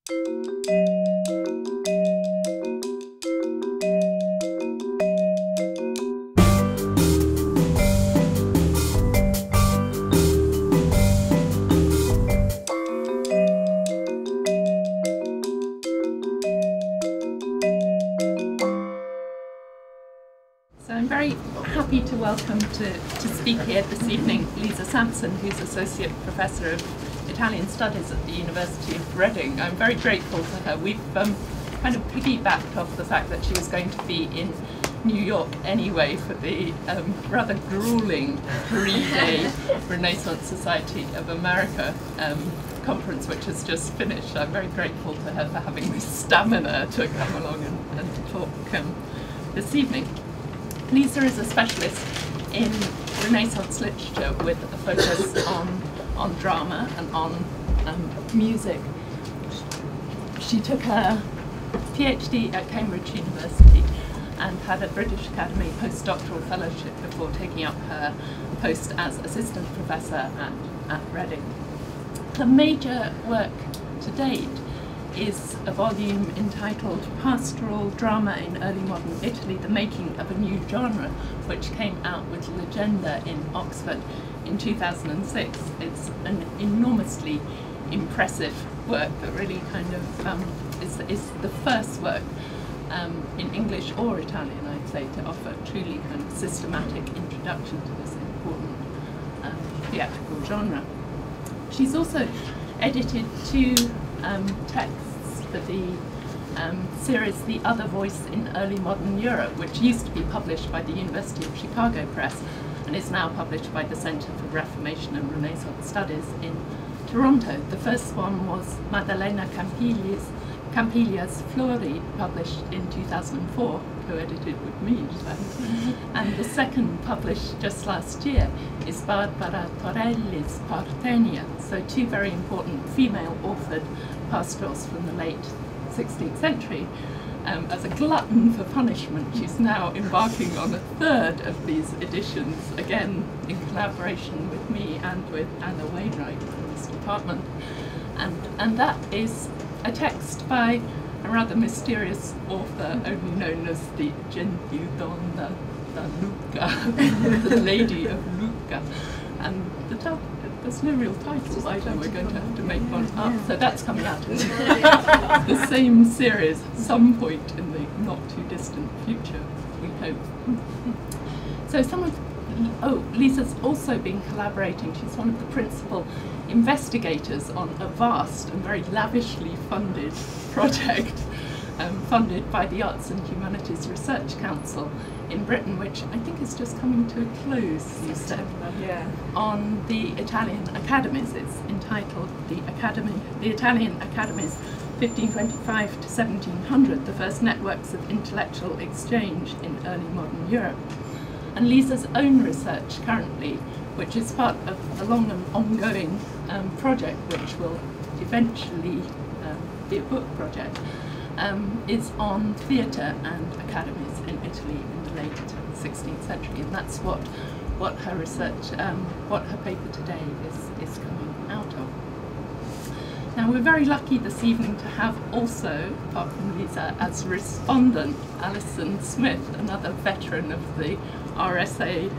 I'm very happy to welcome to speak here this evening Lisa Sampson, who's Associate Professor of Italian Studies at the University of Reading. I'm very grateful to her. We've kind of piggybacked off the fact that she was going to be in New York anyway for the rather grueling 3-day Renaissance Society of America conference, which has just finished. I'm very grateful to her for having the stamina to come along and talk this evening. Lisa is a specialist in Renaissance literature with a focus on drama and on music. She took her PhD at Cambridge University and had a British Academy postdoctoral fellowship before taking up her post as assistant professor at Reading. Her major work to date is a volume entitled Pastoral Drama in Early Modern Italy, the Making of a New Genre, which came out with Legenda in Oxford in 2006. It's an enormously impressive work that really kind of is the first work in English or Italian, I'd say, to offer a truly kind of systematic introduction to this important theatrical genre. She's also edited two texts for the series The Other Voice in Early Modern Europe, which used to be published by the University of Chicago Press and is now published by the Center for Reformation and Renaissance Studies in Toronto. The first one was Maddalena Campiglia's Flori, published in 2004, co-edited with me, and the second, published just last year, is Barbara Torelli's Partennia, so two very important female-authored pastorals from the late 16th century. As a glutton for punishment, she's now embarking on a third of these editions, again in collaboration with me and with Anna Wainwright from this department. And that is a text by a rather mysterious author, only known as the Gentildonna da Lucca, the Lady of Lucca. And there's no real title either, we're going to have to make one up. So that's coming out in the same series, some point in the not too distant future, we hope. So Lisa's also been collaborating. She's one of the principal investigators on a vast and very lavishly funded project funded by the Arts and Humanities Research Council in Britain, which I think is just coming to a close, you said, on the Italian Academies. It's entitled The Italian Academies 1525 to 1700, the first networks of intellectual exchange in early modern Europe. And Lisa's own research currently, which is part of a long and ongoing project, which will eventually be a book project, is on theatre and academies in Italy in the late 16th century, and that's what her research, what her paper today is coming out of. Now, we're very lucky this evening to have also, apart from Lisa, as respondent, Alison Smith, another veteran of the RSA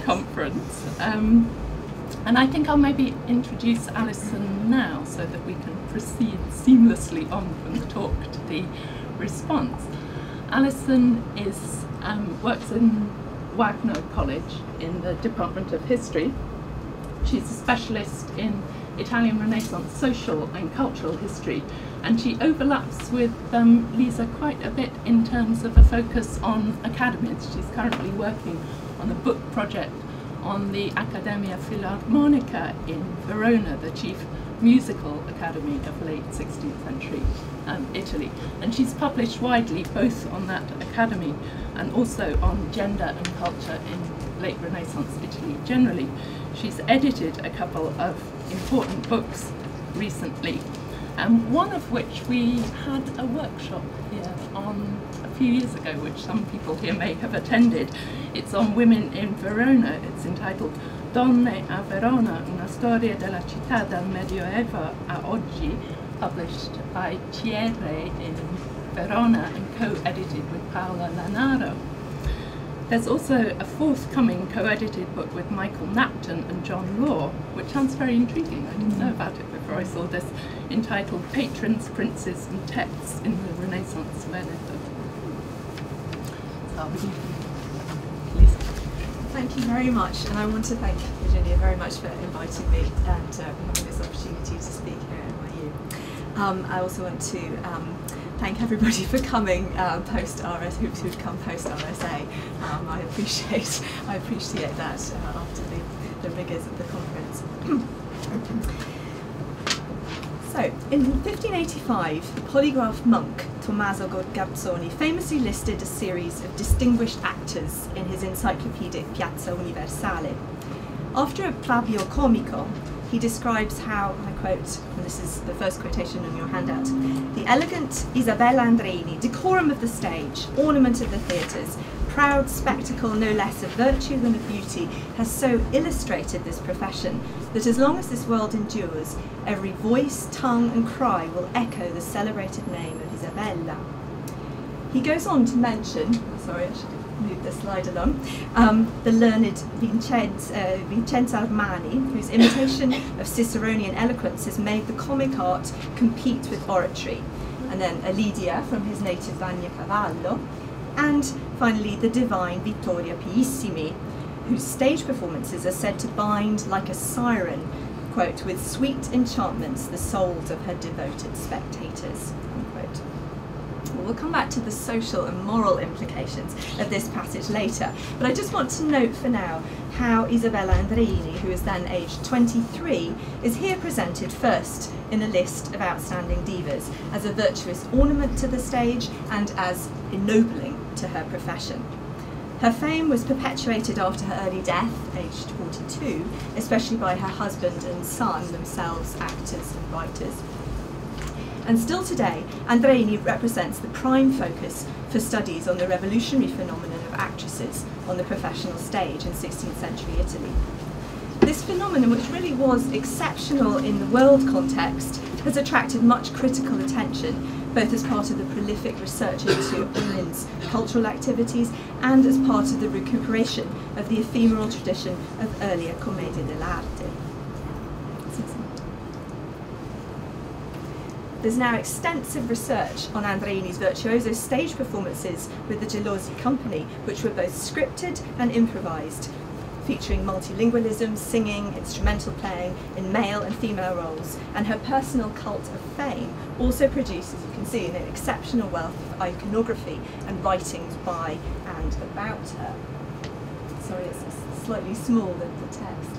conference. And I think I'll maybe introduce Alison now so that we can proceed seamlessly on from the talk to the response. Alison works in Wagner College in the Department of History. She's a specialist in Italian Renaissance social and cultural history, and she overlaps with Lisa quite a bit in terms of a focus on academies. She's currently working on a book project on the Accademia Filarmonica in Verona, the chief musical academy of late 16th century Italy. And she's published widely both on that academy and also on gender and culture in late Renaissance Italy generally. She's edited a couple of important books recently, one of which we had a workshop here on a few years ago, which some people here may have attended. It's on women in Verona. It's entitled Donne a Verona, una storia della città dal Medioevo a oggi, published by Thierry in Verona and co-edited with Paola Lanaro. There's also a forthcoming co-edited book with Michael Napton and John Law, which sounds very intriguing. I didn't know about it before I saw this, entitled Patrons, Princes and Texts in the Renaissance Veneto. So, Lisa. Thank you very much, and I want to thank Virginia very much for inviting me and for having this opportunity to speak here at NYU. I also want to thank everybody for coming post RS, who've come post RSA. I appreciate that after the rigours of the conference. So, in 1585, the polygraph monk Tommaso Garzoni famously listed a series of distinguished actors in his encyclopedic Piazza Universale. After a Plavio Comico, he describes how, I quote, and this is the first quotation on your handout, "The elegant Isabella Andreini, decorum of the stage, ornament of the theatres, proud spectacle no less of virtue than of beauty, has so illustrated this profession that as long as this world endures, every voice, tongue and cry will echo the celebrated name of Isabella." He goes on to mention, sorry, I should move the slide along, the learned Vincenzo Armani, whose imitation of Ciceronian eloquence has made the comic art compete with oratory, and then Lydia from his native Bagnacavallo, and finally the divine Vittoria Piissimi, whose stage performances are said to bind like a siren, quote, with sweet enchantments the souls of her devoted spectators, unquote. We'll come back to the social and moral implications of this passage later, but I just want to note for now how Isabella Andreini, who is then aged 23, is here presented first in a list of outstanding divas, as a virtuous ornament to the stage and as ennobling to her profession. Her fame was perpetuated after her early death, aged 42, especially by her husband and son, themselves actors and writers. And still today, Andreini represents the prime focus for studies on the revolutionary phenomenon of actresses on the professional stage in 16th century Italy. This phenomenon, which really was exceptional in the world context, has attracted much critical attention, both as part of the prolific research into women's cultural activities and as part of the recuperation of the ephemeral tradition of earlier commedie dell'arte. There's now extensive research on Andreini's virtuoso stage performances with the Gelozzi Company, which were both scripted and improvised, featuring multilingualism, singing, instrumental playing in male and female roles, and her personal cult of fame also produced, as you can see, an exceptional wealth of iconography and writings by and about her. Sorry, it's slightly small, the text.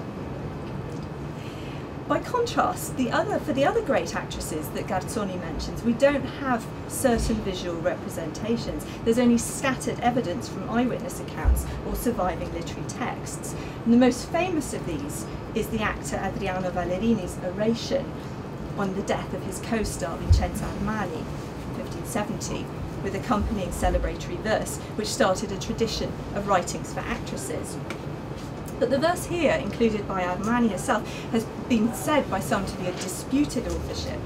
By contrast, for the other great actresses that Garzoni mentions, we don't have certain visual representations. There's only scattered evidence from eyewitness accounts or surviving literary texts. And the most famous of these is the actor Adriano Vallerini's oration on the death of his co-star Vincenzo Armani from 1570, with accompanying celebratory verse, which started a tradition of writings for actresses. But the verse here, included by Armani herself, has been said by some to be a disputed authorship.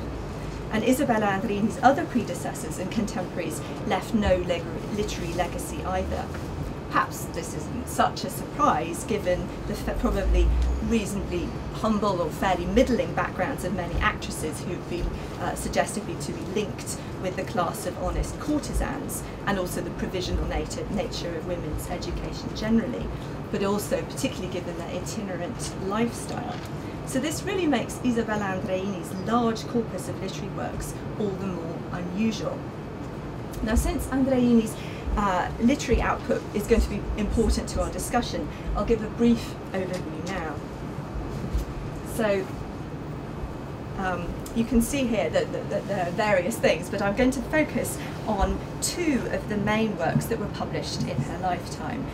And Isabella Andreini's other predecessors and contemporaries left no literary legacy either. Perhaps this isn't such a surprise, given the probably reasonably humble or fairly middling backgrounds of many actresses who've been suggestively to be linked with the class of honest courtesans, and also the provisional nature of women's education generally, but also particularly given their itinerant lifestyle. So this really makes Isabella Andreini's large corpus of literary works all the more unusual. Now, since Andreini's literary output is going to be important to our discussion, I'll give a brief overview now. So you can see here that there are various things, but I'm going to focus on two of the main works that were published in her lifetime.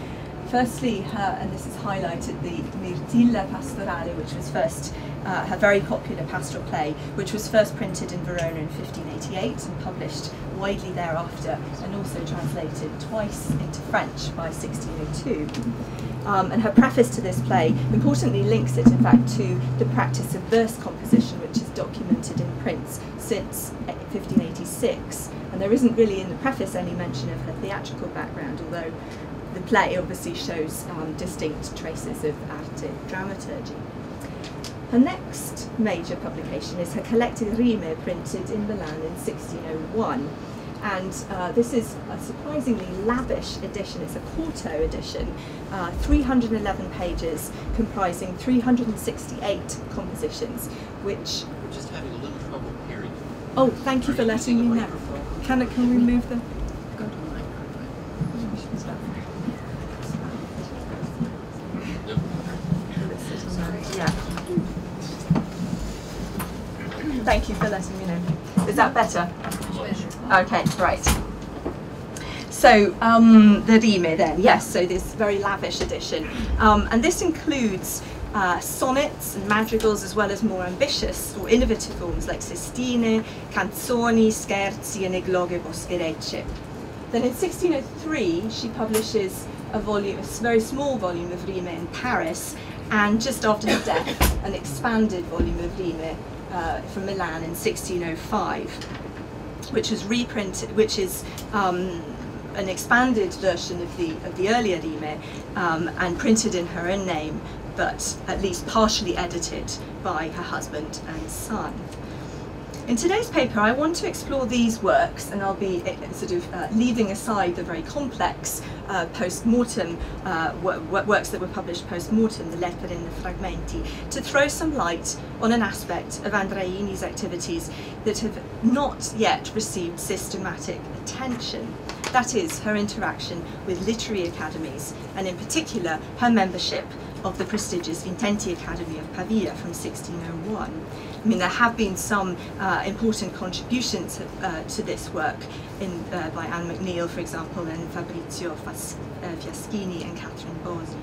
Firstly, and this is highlighted, the Mirtilla Pastorale, which was first her very popular pastoral play, which was first printed in Verona in 1588 and published widely thereafter, and also translated twice into French by 1602. And her preface to this play importantly links it, in fact, to the practice of verse composition, which is documented in prints since 1586. And there isn't really in the preface any mention of her theatrical background, although the play obviously shows distinct traces of arte dramaturgy. Her next major publication is her collected Rime, printed in Milan in 1601. And this is a surprisingly lavish edition. It's a quarto edition, 311 pages, comprising 368 compositions, which... We're just having a little trouble hearing. Oh, thank you for letting me know. Can we move the... Go to the Yeah. Thank you for letting me know. Is that better? Okay, right. So the Rime then, yes, so this very lavish edition. And this includes sonnets and madrigals, as well as more ambitious or innovative forms like sestine, canzoni, scherzi, and egloge boscherecce. Then in 1603, she publishes a very small volume of Rime in Paris, and just after her death, an expanded volume of Rime from Milan in 1605, which was reprinted, which is an expanded version of the earlier Rime, and printed in her own name, but at least partially edited by her husband and son. In today's paper, I want to explore these works, and I'll be sort of leaving aside the very complex post-mortem works that were published post-mortem, the lettere and the fragmenti, to throw some light on an aspect of Andreini's activities that have not yet received systematic attention. That is, her interaction with literary academies, and in particular, her membership of the prestigious Intenti Academy of Pavia from 1601. I mean, there have been some important contributions to this work by Anne McNeill, for example, and Fabrizio Fiaschini and Catherine Bosi.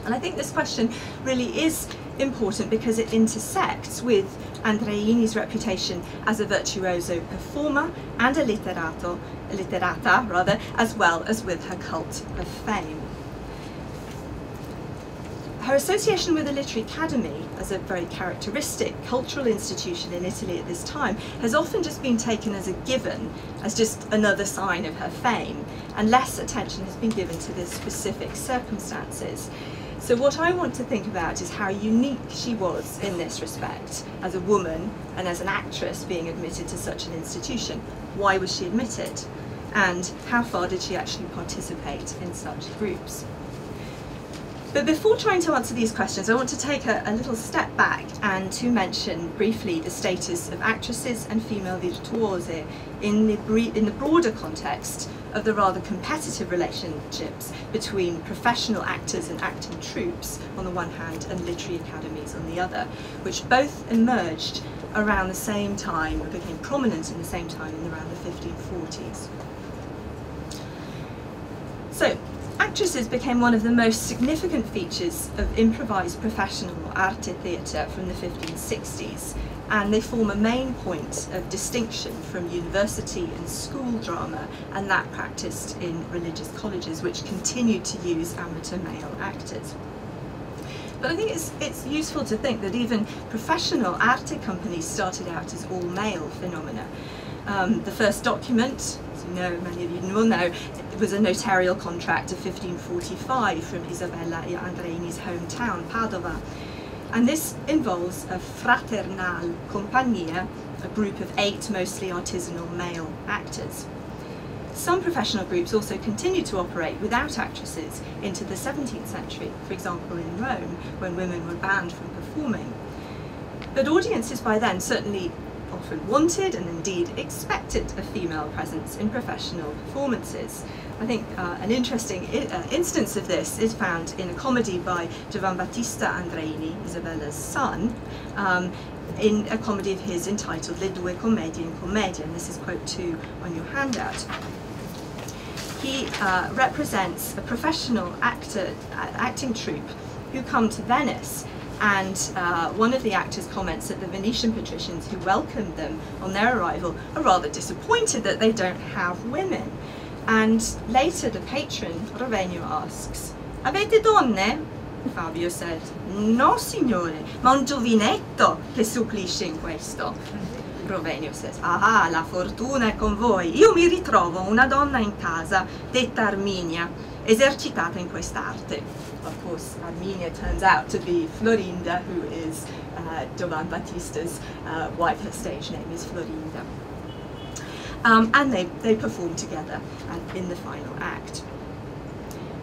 And I think this question really is important because it intersects with Andreini's reputation as a virtuoso performer and a literata, as well as with her cult of fame. Her association with the Literary Academy, as a very characteristic cultural institution in Italy at this time, has often just been taken as a given, as just another sign of her fame, and less attention has been given to the specific circumstances. So what I want to think about is how unique she was in this respect, as a woman and as an actress being admitted to such an institution. Why was she admitted? And how far did she actually participate in such groups? But before trying to answer these questions, I want to take a little step back and to mention briefly the status of actresses and female virtuose in the broader context of the rather competitive relationships between professional actors and acting troupes on the one hand and literary academies on the other, which both emerged around the same time, or became prominent in the same time in around the 1540s. So, actresses became one of the most significant features of improvised professional arte theatre from the 1560s, and they form a main point of distinction from university and school drama and that practiced in religious colleges, which continued to use amateur male actors. But I think it's useful to think that even professional arte companies started out as all-male phenomena. The first document, as you know, many of you will know, it was a notarial contract of 1545 from Isabella Andreini's hometown, Padova. And this involves a fraternal compagnia, a group of 8 mostly artisanal male actors. Some professional groups also continued to operate without actresses into the 17th century, for example in Rome, when women were banned from performing. But audiences by then certainly often wanted and indeed expected a female presence in professional performances. I think an interesting instance of this is found in a comedy by Giovanbattista Andreini, Isabella's son, in a comedy of his entitled Le due commedie in commedia, and this is quote 2 on your handout. He represents a professional acting troupe who come to Venice And one of the actors comments that the Venetian patricians who welcomed them on their arrival are rather disappointed that they don't have women. And later the patron, Rovegno, asks, "Avete donne?" Fabio said, "No, signore, ma un giovinetto che supplisce in questo." Rovegno says, "Ah, la fortuna è con voi. Io mi ritrovo una donna in casa, detta Arminia, esercitata in quest'arte." Of course, Arminia turns out to be Florinda, who is Giovan Battista's wife. Her stage name is Florinda. And they perform together in the final act.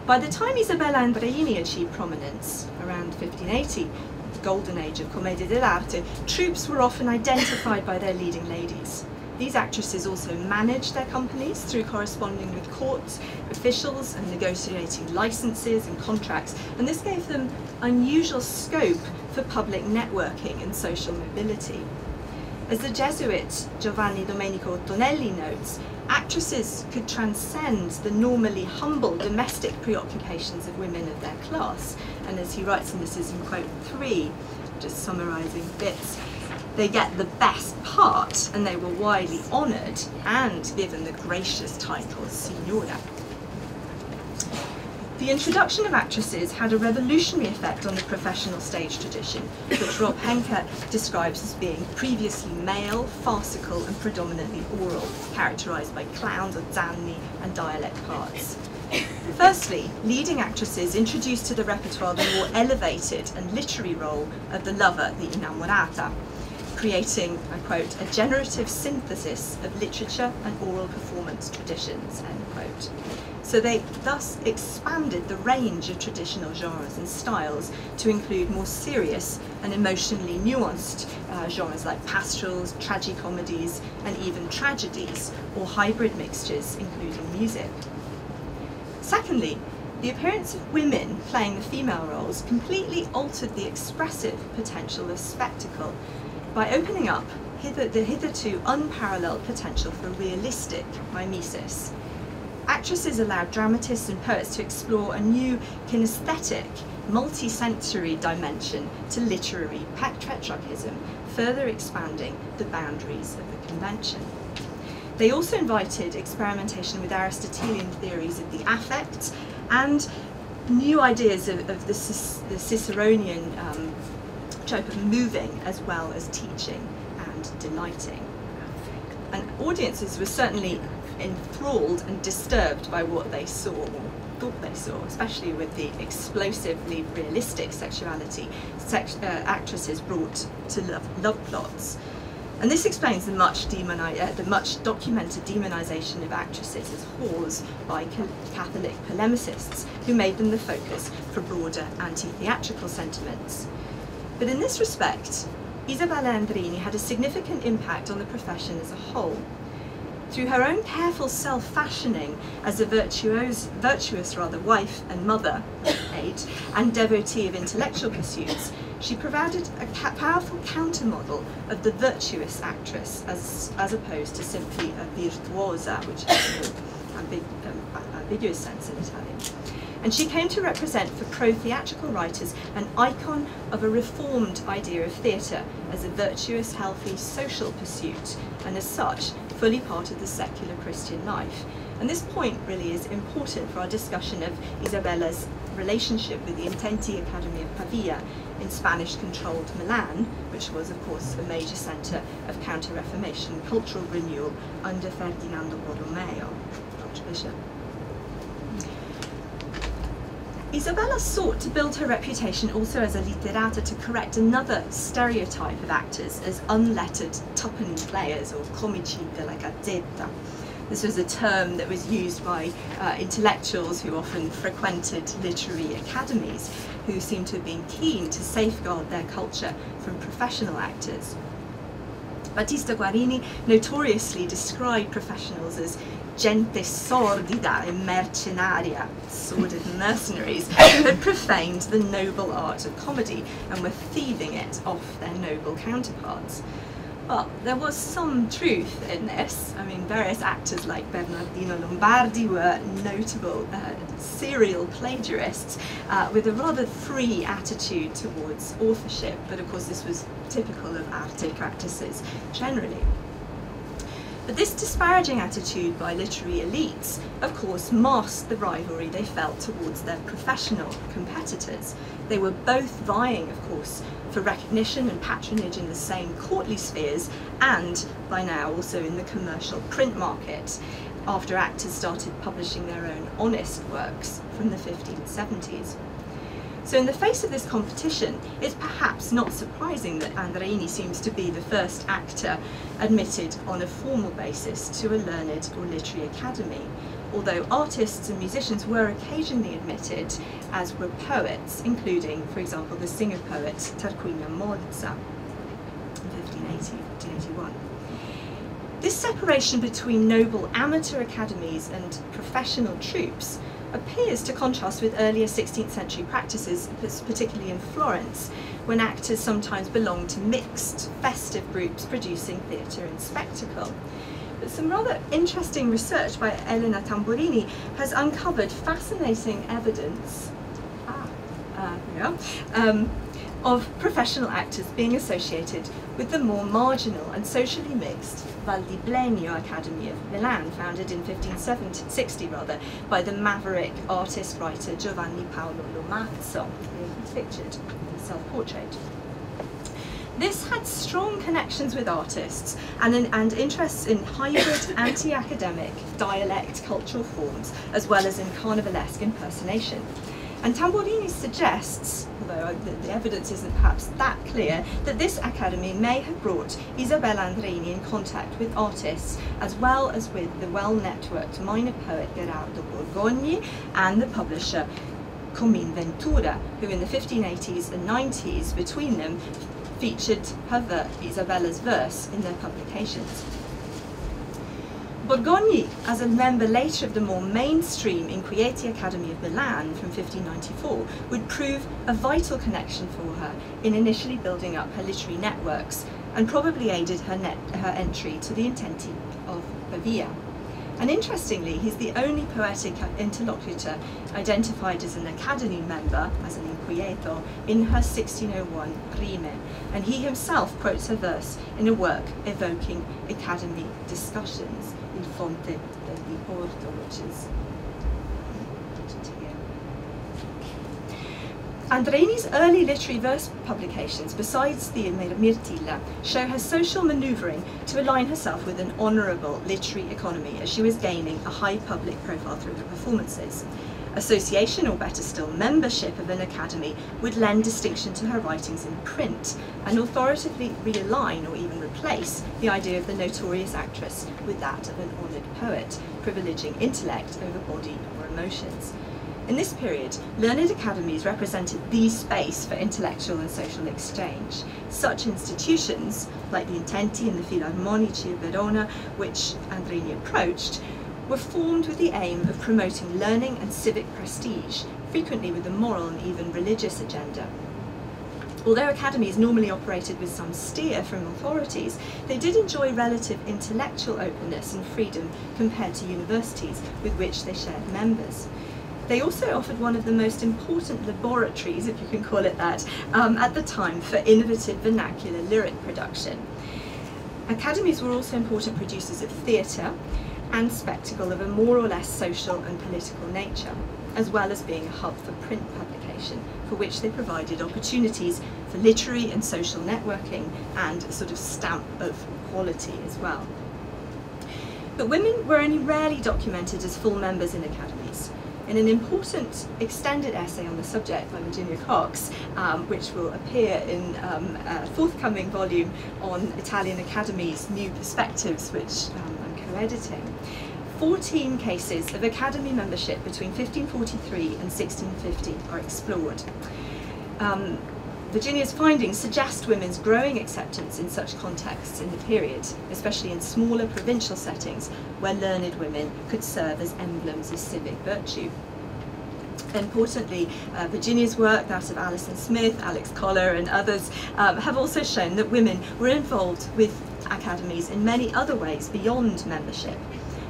By the time Isabella Andreini achieved prominence, around 1580, the golden age of Commedia dell'arte, troupes were often identified by their leading ladies. These actresses also managed their companies through corresponding with court officials and negotiating licenses and contracts, and this gave them unusual scope for public networking and social mobility. As the Jesuit Giovanni Domenico Ottonelli notes, actresses could transcend the normally humble domestic preoccupations of women of their class, and as he writes, and this is in quote 3, just summarising bits, they get the best part and they were widely honoured and given the gracious title Signora. The introduction of actresses had a revolutionary effect on the professional stage tradition, which Rob Henke describes as being previously male, farcical and predominantly oral, characterised by clowns or zanni and dialect parts. Firstly, leading actresses introduced to the repertoire the more elevated and literary role of the lover, the innamorata, creating, I quote, "a generative synthesis of literature and oral performance traditions," end quote. So they thus expanded the range of traditional genres and styles to include more serious and emotionally nuanced genres like pastorals, tragicomedies, and even tragedies, or hybrid mixtures, including music. Secondly, the appearance of women playing the female roles completely altered the expressive potential of spectacle by opening up the hitherto unparalleled potential for realistic mimesis. Actresses allowed dramatists and poets to explore a new kinesthetic, multi-sensory dimension to literary petrarchism, further expanding the boundaries of the convention. They also invited experimentation with Aristotelian theories of the affect and new ideas of the Ciceronian trope of moving as well as teaching and delighting. And audiences were certainly enthralled and disturbed by what they saw, or thought they saw, especially with the explosively realistic sexuality actresses brought to love plots. And this explains the much documented demonisation of actresses as whores by Catholic polemicists, who made them the focus for broader anti-theatrical sentiments. But in this respect, Isabella Andreini had a significant impact on the profession as a whole. Through her own careful self-fashioning as a virtuous wife and mother, and devotee of intellectual pursuits, she provided a powerful counter-model of the virtuous actress, as opposed to simply a virtuosa, which is an ambiguous sense in Italian. And she came to represent for pro-theatrical writers an icon of a reformed idea of theatre as a virtuous, healthy, social pursuit, and as such, fully part of the secular Christian life. And this point really is important for our discussion of Isabella's relationship with the Intenti Academy of Pavia in Spanish-controlled Milan, which was, of course, a major centre of counter-Reformation cultural renewal under Ferdinando Borromeo, Archbishop. Isabella sought to build her reputation also as a literata to correct another stereotype of actors as unlettered tuppenny players, or comici della gazzetta. This was a term that was used by intellectuals who often frequented literary academies, who seemed to have been keen to safeguard their culture from professional actors. Battista Guarini notoriously described professionals as gente sordida e mercenaria, sordid mercenaries, who had profaned the noble art of comedy and were thieving it off their noble counterparts. Well, there was some truth in this. I mean, various actors like Bernardino Lombardi were notable serial plagiarists with a rather free attitude towards authorship, but of course this was typical of arte practices generally. But this disparaging attitude by literary elites, of course, masked the rivalry they felt towards their professional competitors. They were both vying, of course, for recognition and patronage in the same courtly spheres and, by now, also in the commercial print market, after actors started publishing their own honest works from the 1570s. So in the face of this competition, it's perhaps not surprising that Andreini seems to be the first actor admitted on a formal basis to a learned or literary academy, although artists and musicians were occasionally admitted, as were poets, including, for example, the singer-poet Tarquinio Molza in 1581. This separation between noble amateur academies and professional troupes appears to contrast with earlier 16th century practices, particularly in Florence, when actors sometimes belonged to mixed, festive groups producing theatre and spectacle. But some rather interesting research by Elena Tamburini has uncovered fascinating evidence of professional actors being associated with the more marginal and socially mixed Valdiblenio Academy of Milan, founded in 1560 by the maverick artist-writer Giovanni Paolo Lomazzo, pictured in self-portrait. This had strong connections with artists and interests in hybrid anti-academic dialect cultural forms, as well as in carnivalesque impersonation. And Tamburini suggests, although the evidence isn't perhaps that clear, that this academy may have brought Isabella Andreini in contact with artists, as well as with the well-networked minor poet Gerardo Borgogni and the publisher Comin Ventura, who in the 1580s and 90s, between them, featured Isabella's verse in their publications. Borgogni, as a member later of the more mainstream Inquieti Academy of Milan from 1594, would prove a vital connection for her in initially building up her literary networks, and probably aided her entry to the Intenti of Pavia. And interestingly, he's the only poetic interlocutor identified as an Academy member, as an inquieto, in her 1601 Rime, and he himself quotes her verse in a work evoking Academy discussions, Il Fonte di Porto, which is here. Andreini's early literary verse publications, besides the Mirtilla, show her social manoeuvring to align herself with an honourable literary economy as she was gaining a high public profile through her performances. Association, or better still, membership of an academy would lend distinction to her writings in print and authoritatively realign or even replace the idea of the notorious actress with that of an honoured poet, privileging intellect over body or emotions. In this period, learned academies represented the space for intellectual and social exchange. Such institutions, like the Intenti and the filarmonici of Verona, which Andreini approached, were formed with the aim of promoting learning and civic prestige, frequently with a moral and even religious agenda. Although academies normally operated with some steer from authorities, they did enjoy relative intellectual openness and freedom compared to universities with which they shared members. They also offered one of the most important laboratories, if you can call it that, at the time for innovative vernacular lyric production. Academies were also important producers of theatre and spectacle of a more or less social and political nature, as well as being a hub for print publication, for which they provided opportunities for literary and social networking and a sort of stamp of quality as well. But women were only rarely documented as full members in academies. In an important extended essay on the subject by Virginia Cox, which will appear in a forthcoming volume on Italian Academies' New Perspectives, which I'm co-editing, 14 cases of Academy membership between 1543 and 1650 are explored. Virginia's findings suggest women's growing acceptance in such contexts in the period, especially in smaller provincial settings where learned women could serve as emblems of civic virtue. Importantly, Virginia's work, that of Alison Smith, Alex Collar and others, have also shown that women were involved with academies in many other ways beyond membership,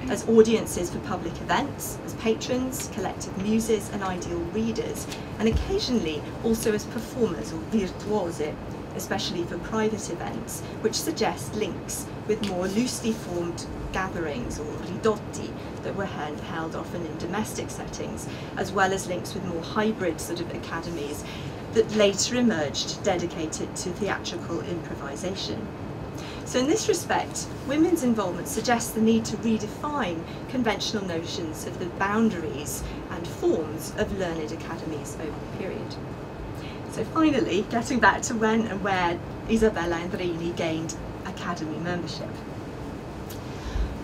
as audiences for public events, as patrons, collective muses and ideal readers, and occasionally also as performers or virtuosi, especially for private events, which suggest links with more loosely formed gatherings or ridotti that were held often in domestic settings, as well as links with more hybrid sort of academies that later emerged dedicated to theatrical improvisation. So in this respect, women's involvement suggests the need to redefine conventional notions of the boundaries and forms of learned academies over the period. So finally, getting back to when and where Isabella Andreini gained Academy membership.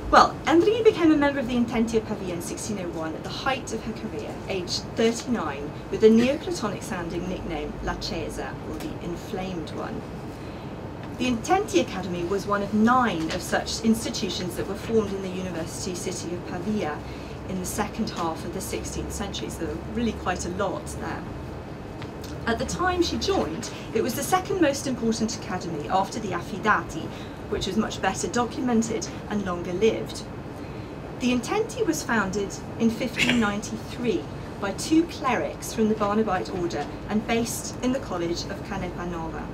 Well, Andreini became a member of the Intenti of Pavia in 1601 at the height of her career, aged 39, with the Neoplatonic sounding nickname L'Accesa, or the Inflamed One. The Intenti Academy was one of 9 of such institutions that were formed in the university city of Pavia in the second half of the 16th century, so there were really quite a lot there. At the time she joined, it was the second most important academy after the Affidati, which was much better documented and longer lived. The Intenti was founded in 1593 by 2 clerics from the Barnabite order and based in the college of Canepanova.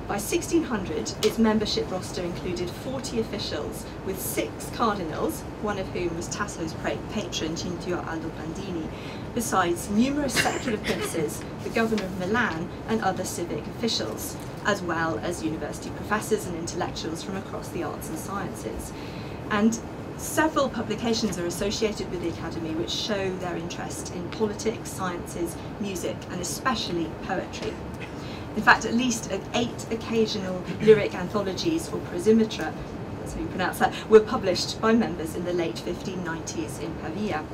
By 1600, its membership roster included 40 officials, with 6 cardinals, one of whom was Tasso's patron, Cintio Aldo Bandini, besides numerous secular princes, the governor of Milan, and other civic officials, as well as university professors and intellectuals from across the arts and sciences. And several publications are associated with the Academy which show their interest in politics, sciences, music, and especially poetry. In fact, at least 8 occasional lyric anthologies, or prosimetra, that's how you pronounce that, were published by members in the late 1590s in Pavia.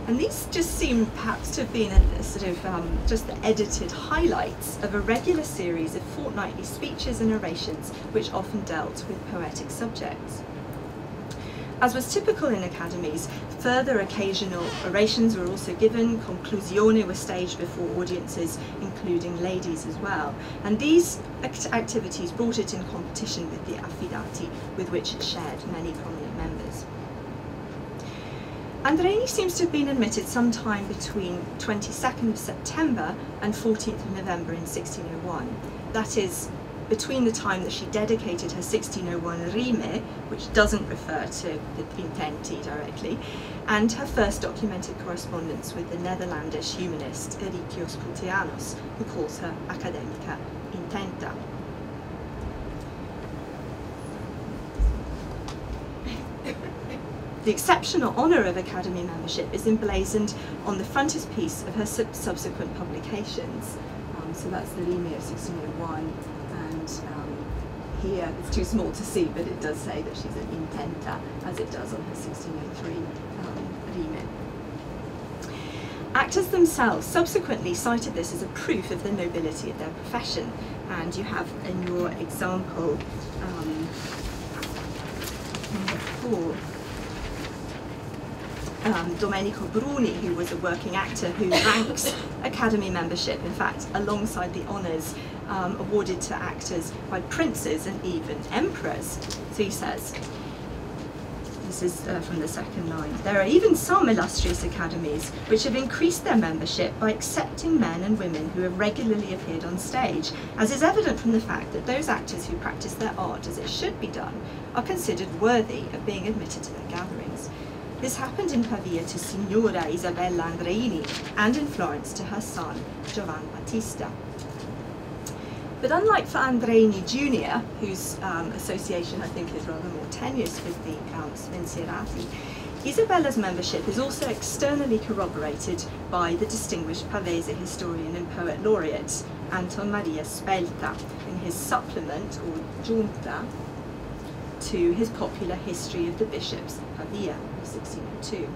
And these just seem perhaps to have been a sort of just the edited highlights of a regular series of fortnightly speeches and orations which often dealt with poetic subjects. As was typical in academies, further occasional orations were also given, conclusioni were staged before audiences, including ladies as well, and these activities brought it in competition with the Affidati, with which it shared many prominent members. Andreini seems to have been admitted sometime between 22nd of September and 14th of November in 1601. That is, between the time that she dedicated her 1601 Rime, which doesn't refer to the Intenti directly, and her first documented correspondence with the Netherlandish humanist Erikios Kutianos, who calls her Academica Intenta. The exceptional honour of Academy membership is emblazoned on the frontispiece of her subsequent publications. So that's the Rime of 1601, and here it's too small to see, but it does say that she's an Intenta, as it does on her 1603 Rime. Actors themselves subsequently cited this as a proof of the nobility of their profession, and you have in your example number 4, Domenico Bruni, who was a working actor who ranks Academy membership, in fact, alongside the honours awarded to actors by princes and even emperors. So he says, this is from the second line, there are even some illustrious academies which have increased their membership by accepting men and women who have regularly appeared on stage, as is evident from the fact that those actors who practice their art as it should be done are considered worthy of being admitted to their gatherings. This happened in Pavia to Signora Isabella Andreini, and in Florence to her son, Giovan Battista. But unlike for Andreini Jr., whose association I think is rather more tenuous with the Spensierati, Isabella's membership is also externally corroborated by the distinguished Pavese historian and poet laureate, Anton Maria Spelta, in his supplement, or giunta, to his popular History of the Bishops of Pavia of 1602.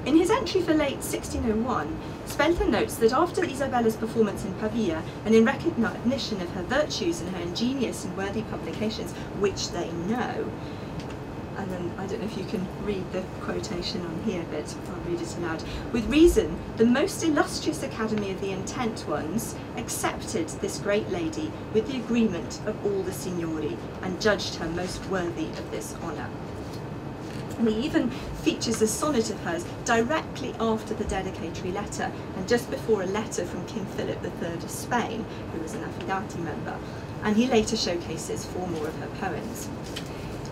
In his entry for late 1601, Spelta notes that after Isabella's performance in Pavia, and in recognition of her virtues and her ingenious and worthy publications, which they know, and then I don't know if you can read the quotation on here, but I'll read it aloud. With reason, the most illustrious Academy of the Intent ones accepted this great lady with the agreement of all the signori and judged her most worthy of this honour. And he even features a sonnet of hers directly after the dedicatory letter and just before a letter from King Philip III of Spain, who was an Affidati member, and he later showcases 4 more of her poems.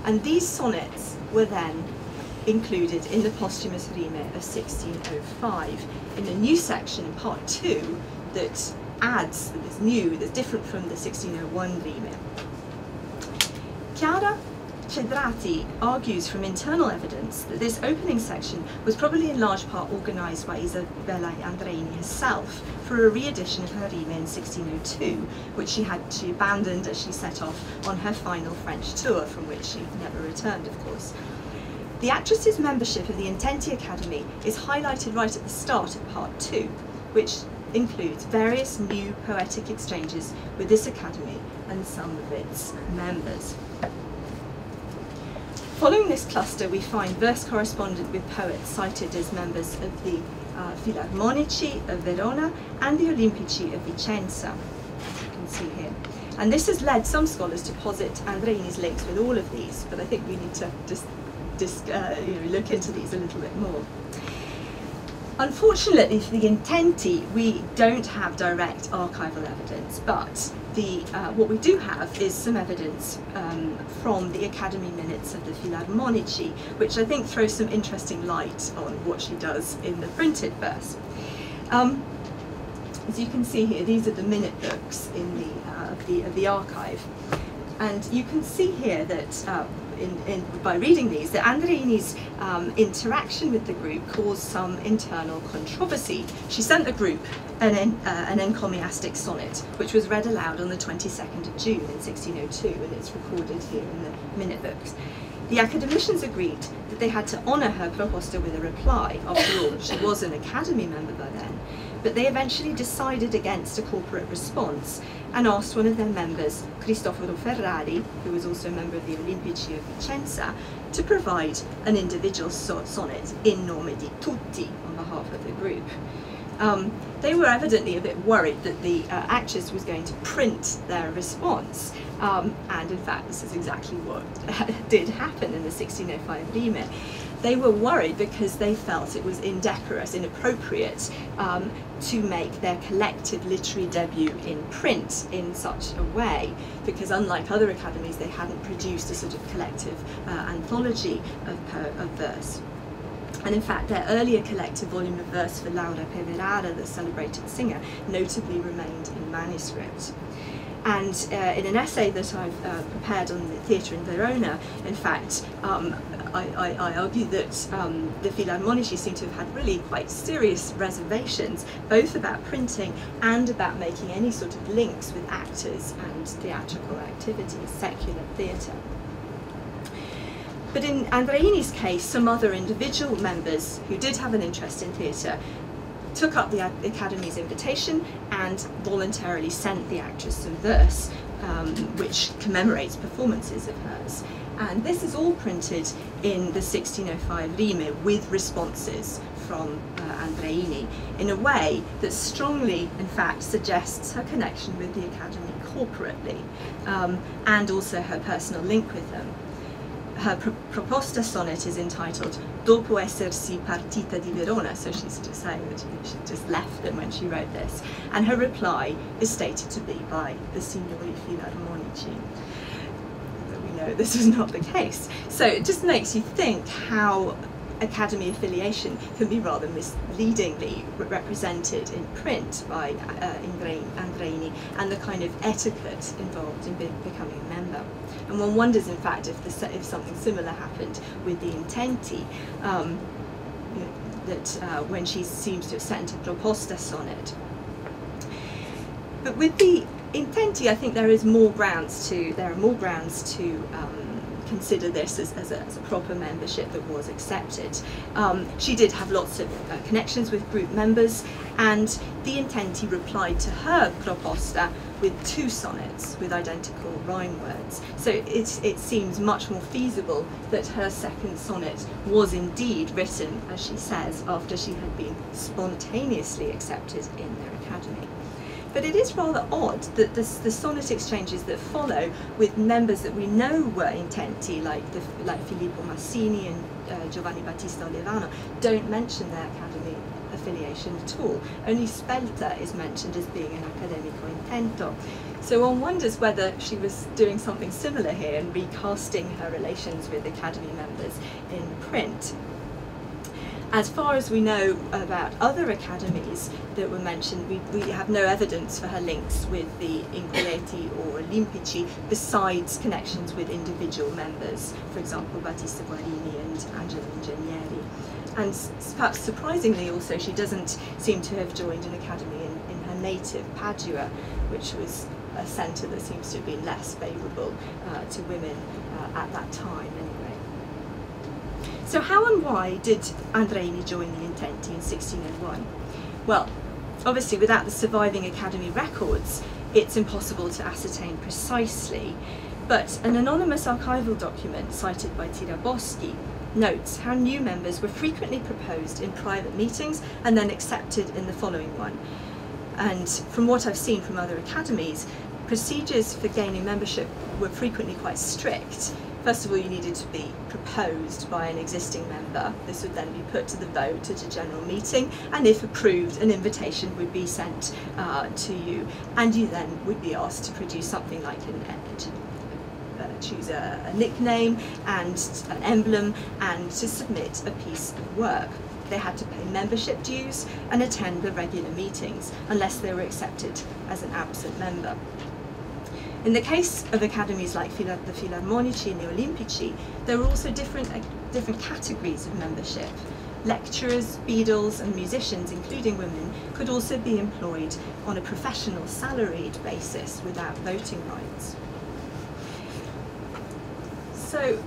And these sonnets were then included in the posthumous rime of 1605 in a new section in part 2 that adds, that is new, that's different from the 1601 rime. Chiara Cedrati argues from internal evidence that this opening section was probably in large part organised by Isabella Andreini herself for a re-edition of her rime in 1602, which she abandoned as she set off on her final French tour, from which she never returned, of course. The actress's membership of the Intenti Academy is highlighted right at the start of part 2, which includes various new poetic exchanges with this academy and some of its members. Following this cluster, we find verse correspondent with poets cited as members of the filarmonici of Verona and the Olimpici of Vicenza, as you can see here. And this has led some scholars to posit Andreini's links with all of these, but I think we need to just look into these a little bit more. Unfortunately for the Intenti, we don't have direct archival evidence, but what we do have is some evidence from the Academy minutes of the Filarmonici, which I think throws some interesting light on what she does in the printed verse. As you can see here, these are the minute books in of the archive, and you can see here that by reading these, that Andreini's interaction with the group caused some internal controversy. She sent the group an encomiastic sonnet, which was read aloud on the 22nd of June in 1602, and it's recorded here in the minute books. The academicians agreed that they had to honour her proposta with a reply. After all, she was an Academy member by then. But they eventually decided against a corporate response and asked one of their members, Cristoforo Ferrari, who was also a member of the Olimpici of Vicenza, to provide an individual sonnet in nome di tutti, on behalf of the group. They were evidently a bit worried that the actress was going to print their response, and in fact this is exactly what did happen in the 1605 rime. They were worried because they felt it was indecorous, inappropriate to make their collective literary debut in print in such a way, because unlike other academies they hadn't produced a sort of collective anthology of verse. And in fact their earlier collective volume of verse for Laura Peverara, the celebrated singer, notably remained in manuscript. And in an essay that I've prepared on the theatre in Verona, in fact, I argue that the Filarmonici seem to have had really quite serious reservations, both about printing and about making any sort of links with actors and theatrical activities, secular theatre. But in Andreini's case, some other individual members who did have an interest in theatre took up the Academy's invitation and voluntarily sent the actress some verse, which commemorates performances of hers. And this is all printed in the 1605 rime with responses from Andreini in a way that strongly, in fact, suggests her connection with the Academy corporately, and also her personal link with them. Her proposta sonnet is entitled Dopo essersi partita di Verona, so she's just saying that she just left them when she wrote this, and her reply is stated to be by the Signori Filarmonici. Although we know this is not the case. So it just makes you think how Academy affiliation can be rather misleadingly represented in print by Andreini, and the kind of etiquette involved in becoming a member. And one wonders, in fact, if something similar happened with the Intenti, that when she seems to have sent a proposta sonnet. But with the Intenti, I think there are more grounds to consider this as a proper membership that was accepted. She did have lots of connections with group members, and the Intenti replied to her proposta with 2 sonnets with identical rhyme words. So it seems much more feasible that her second sonnet was indeed written, as she says, after she had been spontaneously accepted in their academy. But it is rather odd that the sonnet exchanges that follow with members that we know were intenti, like Filippo Massini and Giovanni Battista Olivano, don't mention their academy affiliation at all. Only Spelta is mentioned as being an accademico intento. So one wonders whether she was doing something similar here and recasting her relations with academy members in print. As far as we know about other academies that were mentioned, we have no evidence for her links with the Inquieti or Olimpici, besides connections with individual members, for example, Battista Guarini and Angelo Ingegneri. And perhaps surprisingly also, she doesn't seem to have joined an academy in her native Padua, which was a centre that seems to have been less favourable to women at that time anyway. So how and why did Andreini join the Intenti in 1601? Well, obviously without the surviving academy records, it's impossible to ascertain precisely, but an anonymous archival document cited by Tiraboschi notes how new members were frequently proposed in private meetings and then accepted in the following one. And from what I've seen from other academies, procedures for gaining membership were frequently quite strict. First of all, you needed to be proposed by an existing member. This would then be put to the vote at a general meeting, and if approved, an invitation would be sent to you, and you then would be asked to produce something like choose a nickname and an emblem, and to submit a piece of work. They had to pay membership dues and attend the regular meetings, unless they were accepted as an absent member. In the case of academies like the filarmonici and the Olimpici, there were also different categories of membership. Lecturers, beadles and musicians, including women, could also be employed on a professional salaried basis without voting rights. So,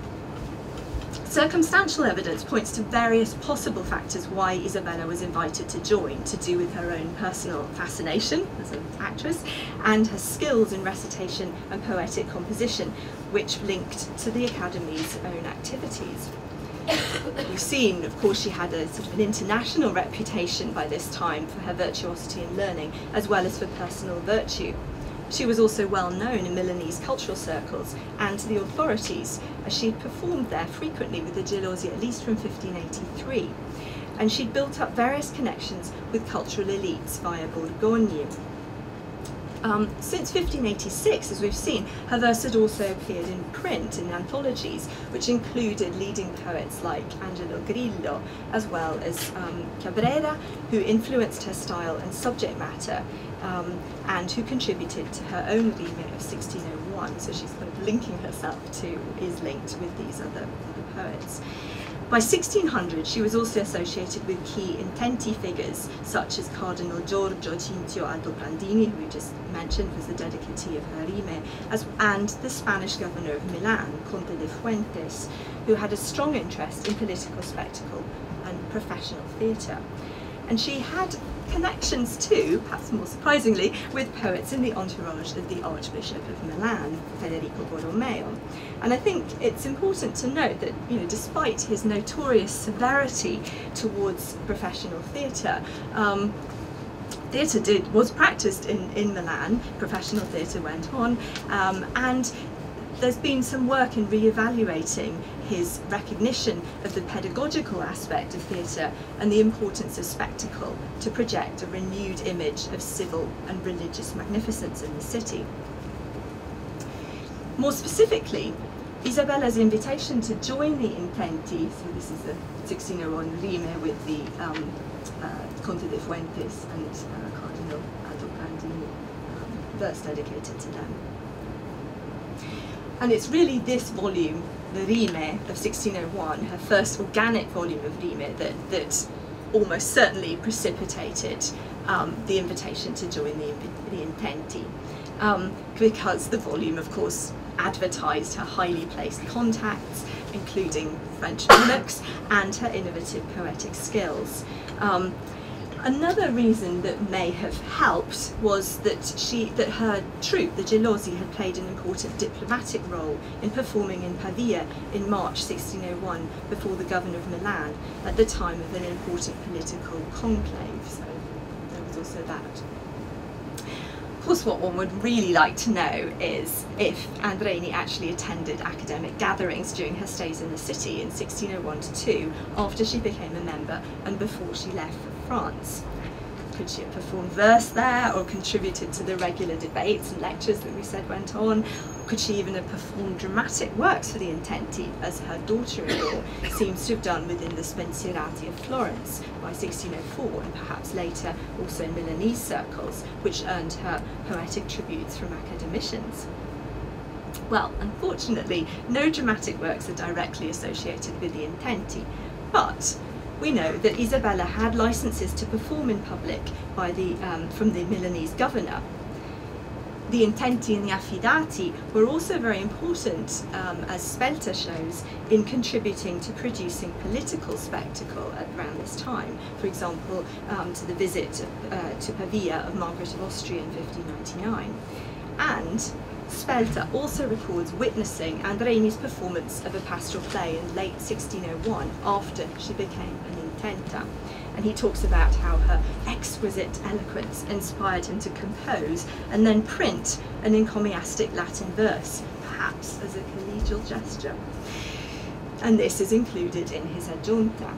circumstantial evidence points to various possible factors why Isabella was invited to join, to do with her own personal fascination as an actress and her skills in recitation and poetic composition, which linked to the Academy's own activities. We've seen, of course, she had a sort of an international reputation by this time for her virtuosity in learning, as well as for personal virtue. She was also well known in Milanese cultural circles and to the authorities, as she had performed there frequently with the Gelosi at least from 1583. And she'd built up various connections with cultural elites via Borgogna. Since 1586, as we've seen, her verse had also appeared in print in anthologies, which included leading poets like Angelo Grillo, as well as Cabrera, who influenced her style and subject matter, and who contributed to her own remit of 1601, so she's kind of linking herself to, is linked with these other poets. By 1600, she was also associated with key intenti figures, such as Cardinal Giorgio Cinzio Aldobrandini, who we just mentioned was the dedicatee of her rime, and the Spanish governor of Milan, Conte de Fuentes, who had a strong interest in political spectacle and professional theatre. And she had connections too, perhaps more surprisingly, with poets in the entourage of the Archbishop of Milan, Federico Borromeo. And I think it's important to note that, you know, despite his notorious severity towards professional theatre, theatre was practiced in Milan, professional theatre went on, and there's been some work in re-evaluating his recognition of the pedagogical aspect of theatre and the importance of spectacle to project a renewed image of civil and religious magnificence in the city. More specifically, Isabella's invitation to join the Intenti, so this is the 1601 rime with the Conte de Fuentes and Cardinal Aldobrandini, verse dedicated to them. And it's really this volume, the Rime of 1601, her first organic volume of Rime, that almost certainly precipitated the invitation to join the Intenti, because the volume, of course, advertised her highly placed contacts, including French monarchs, and her innovative poetic skills. Another reason that may have helped was that her troupe, the Gelosi, had played an important diplomatic role in performing in Pavia in March 1601 before the governor of Milan at the time of an important political conclave. So there was also that. Of course, what one would really like to know is if Andreini actually attended academic gatherings during her stays in the city in 1601 to 2, after she became a member and before she left for France. Could she have performed verse there or contributed to the regular debates and lectures that we said went on? Could she even have performed dramatic works for the Intenti, as her daughter-in-law seems to have done within the Spensierati of Florence by 1604, and perhaps later also in Milanese circles, which earned her poetic tributes from academicians? Well, unfortunately, no dramatic works are directly associated with the Intenti, but we know that Isabella had licenses to perform in public by from the Milanese governor. The Intenti and the Affidati were also very important, as Spelta shows, in contributing to producing political spectacle around this time. For example, to the visit to Pavia of Margaret of Austria in 1599. And Spelta also records witnessing Andreini's performance of a pastoral play in late 1601 after she became an Intenta. And he talks about how her exquisite eloquence inspired him to compose and then print an encomiastic Latin verse, perhaps as a collegial gesture. And this is included in his Aggiunta.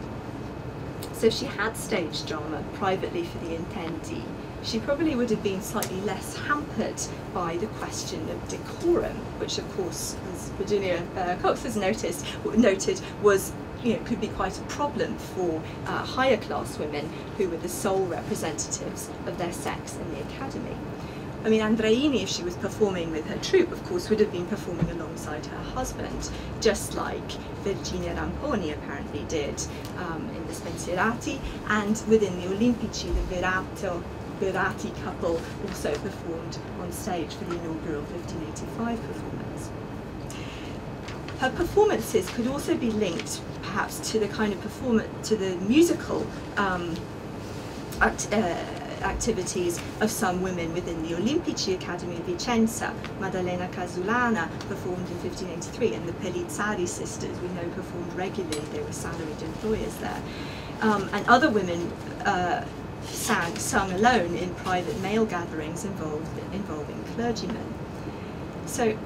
So if she had staged drama privately for the Intenti, she probably would have been slightly less hampered by the question of decorum, which of course, as Virginia Cox has noted, was could be quite a problem for higher class women who were the sole representatives of their sex in the academy. I mean, Andreini, if she was performing with her troupe, of course, would have been performing alongside her husband, just like Virginia Ramponi apparently did in the Spensierati, and within the Olimpici, the Berati couple also performed on stage for the inaugural 1585 performance. Her performances could also be linked perhaps to the kind of to the musical activities of some women within the Olimpici Academy of Vicenza. Maddalena Casulana performed in 1583, and the Pellizzari sisters we know performed regularly. They were salaried employers there. And other women sung alone in private male gatherings involving clergymen. So,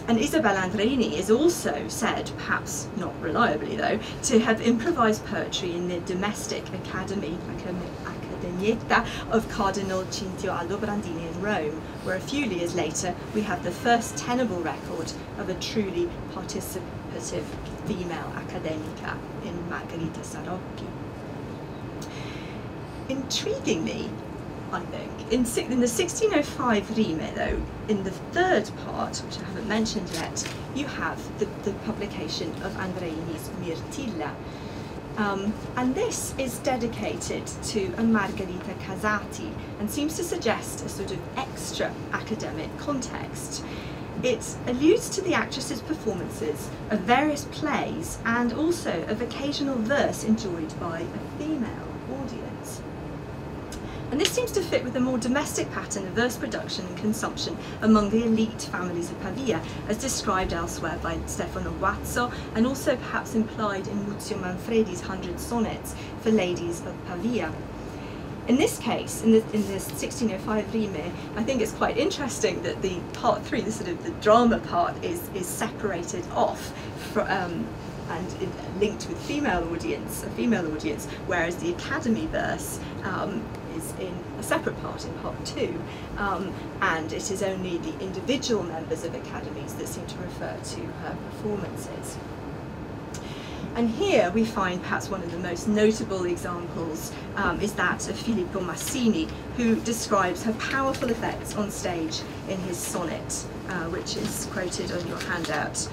and Isabella Andreini is also said, perhaps not reliably though, to have improvised poetry in the domestic academy, Accademietta, of Cardinal Cintio Aldobrandini in Rome, where a few years later we have the first tenable record of a truly participative female academica in Margherita Sarocchi. Intriguingly, I think, in the 1605 Rime, though, in the third part, which I haven't mentioned yet, you have the publication of Andreini's Mirtilla. And this is dedicated to a Margherita Casati and seems to suggest a sort of extra academic context. It alludes to the actress's performances of various plays and also of occasional verse enjoyed by a female audience. And this seems to fit with a more domestic pattern of verse production and consumption among the elite families of Pavia, as described elsewhere by Stefano Guazzo, and also perhaps implied in Muzio Manfredi's 100 sonnets for ladies of Pavia. In this case, in the 1605 Rime, I think it's quite interesting that the part 3, the sort of the drama part, is separated off and linked with a female audience, whereas the academy verse is in a separate part in part 2, and it is only the individual members of academies that seem to refer to her performances. And here we find perhaps one of the most notable examples is that of Filippo Massini, who describes her powerful effects on stage in his sonnet, which is quoted on your handout,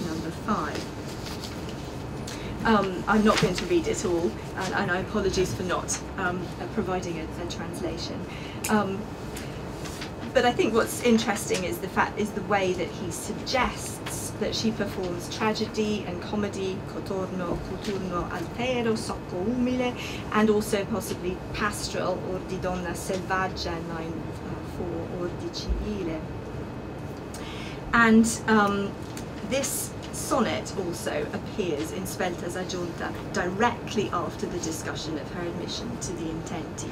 number 5. I'm not going to read it all, and I apologize for not providing a translation. But I think what's interesting is the way that he suggests that she performs tragedy and comedy, cotorno, coturno, altero, socco umile, and also possibly pastoral, or di donna selvaggia, 9/4, or di civile. And this sonnet also appears in Spelta's Aggiunta directly after the discussion of her admission to the Intenti.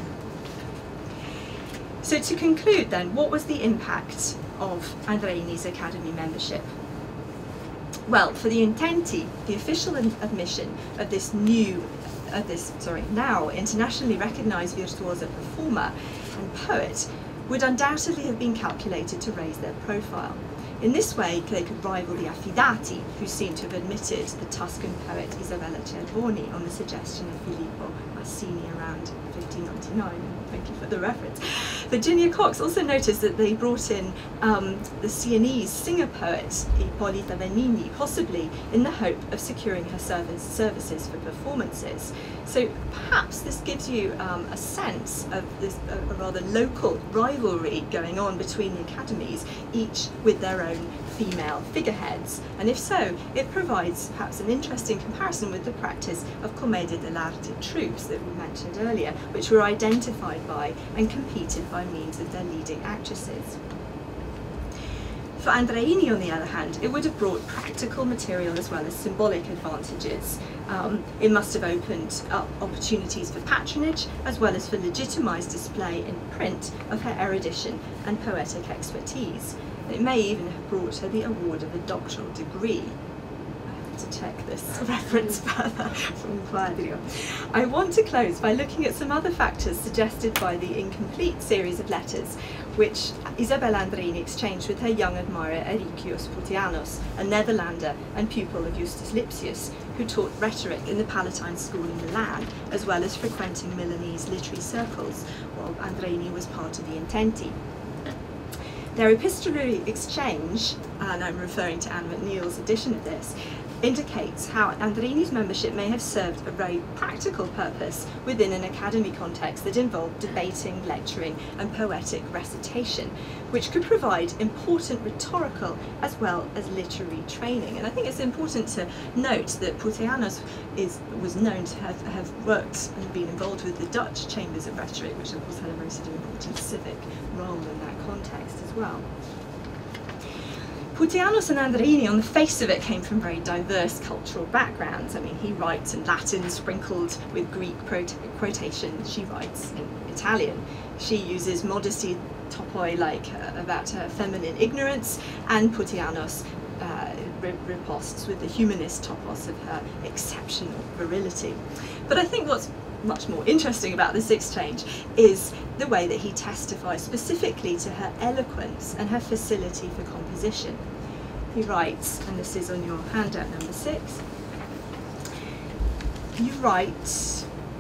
So to conclude then, what was the impact of Andreini's Academy membership? Well, for the Intenti, the official admission of this now internationally recognised virtuosa performer and poet would undoubtedly have been calculated to raise their profile. In this way, they could rival the Affidati, who seem to have admitted the Tuscan poet Isabella Andreini on the suggestion of Filippo Massini around 1599. Thank you for the reference. Virginia Cox also noticed that they brought in the Sienese singer-poet Ippolita Benigni, possibly in the hope of securing her services for performances. So perhaps this gives you a sense of this a rather local rivalry going on between the academies, each with their own female figureheads, and if so, it provides perhaps an interesting comparison with the practice of commedia dell'arte troupes that we mentioned earlier, which were identified by and competed by means of their leading actresses. For Andreini, on the other hand, it would have brought practical material as well as symbolic advantages. It must have opened up opportunities for patronage as well as for legitimised display in print of her erudition and poetic expertise. It may even have brought her the award of a doctoral degree. I have to check this reference further from Quadrio. I want to close by looking at some other factors suggested by the incomplete series of letters which Isabella Andreini exchanged with her young admirer Erichius Putianos, a Netherlander and pupil of Justus Lipsius, who taught rhetoric in the Palatine School in Milan, as well as frequenting Milanese literary circles, while Andreini was part of the Intenti. Their epistolary exchange, and I'm referring to Anne McNeil's edition of this, indicates how Andreini's membership may have served a very practical purpose within an academy context that involved debating, lecturing and poetic recitation, which could provide important rhetorical as well as literary training. And I think it's important to note that Putianos was known to have worked and been involved with the Dutch chambers of rhetoric, which of course had a very sort of important civic role in that context as well. Putianos and Andreini, on the face of it, came from very diverse cultural backgrounds. I mean, he writes in Latin sprinkled with Greek quotations. She writes in Italian. She uses modesty topoi about her feminine ignorance, and Putianos riposts with the humanist topos of her exceptional virility. But I think what's much more interesting about this exchange is the way that he testifies specifically to her eloquence and her facility for composition. He writes, and this is on your handout number 6,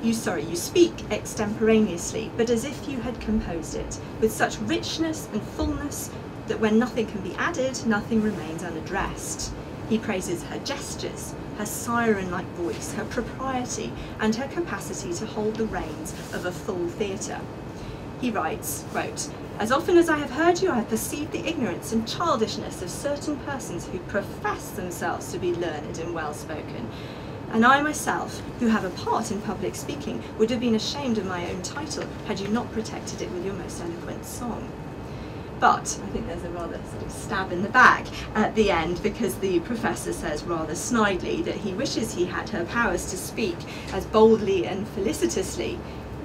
you speak extemporaneously, but as if you had composed it, with such richness and fullness that when nothing can be added, nothing remains unaddressed. He praises her gestures, her siren-like voice, her propriety, and her capacity to hold the reins of a full theatre. He writes, quote, "As often as I have heard you, I have perceived the ignorance and childishness of certain persons who profess themselves to be learned and well-spoken. And I myself, who have a part in public speaking, would have been ashamed of my own title had you not protected it with your most eloquent song." But I think there's a rather sort of stab in the back at the end, because the professor says rather snidely that he wishes he had her powers to speak as boldly and felicitously.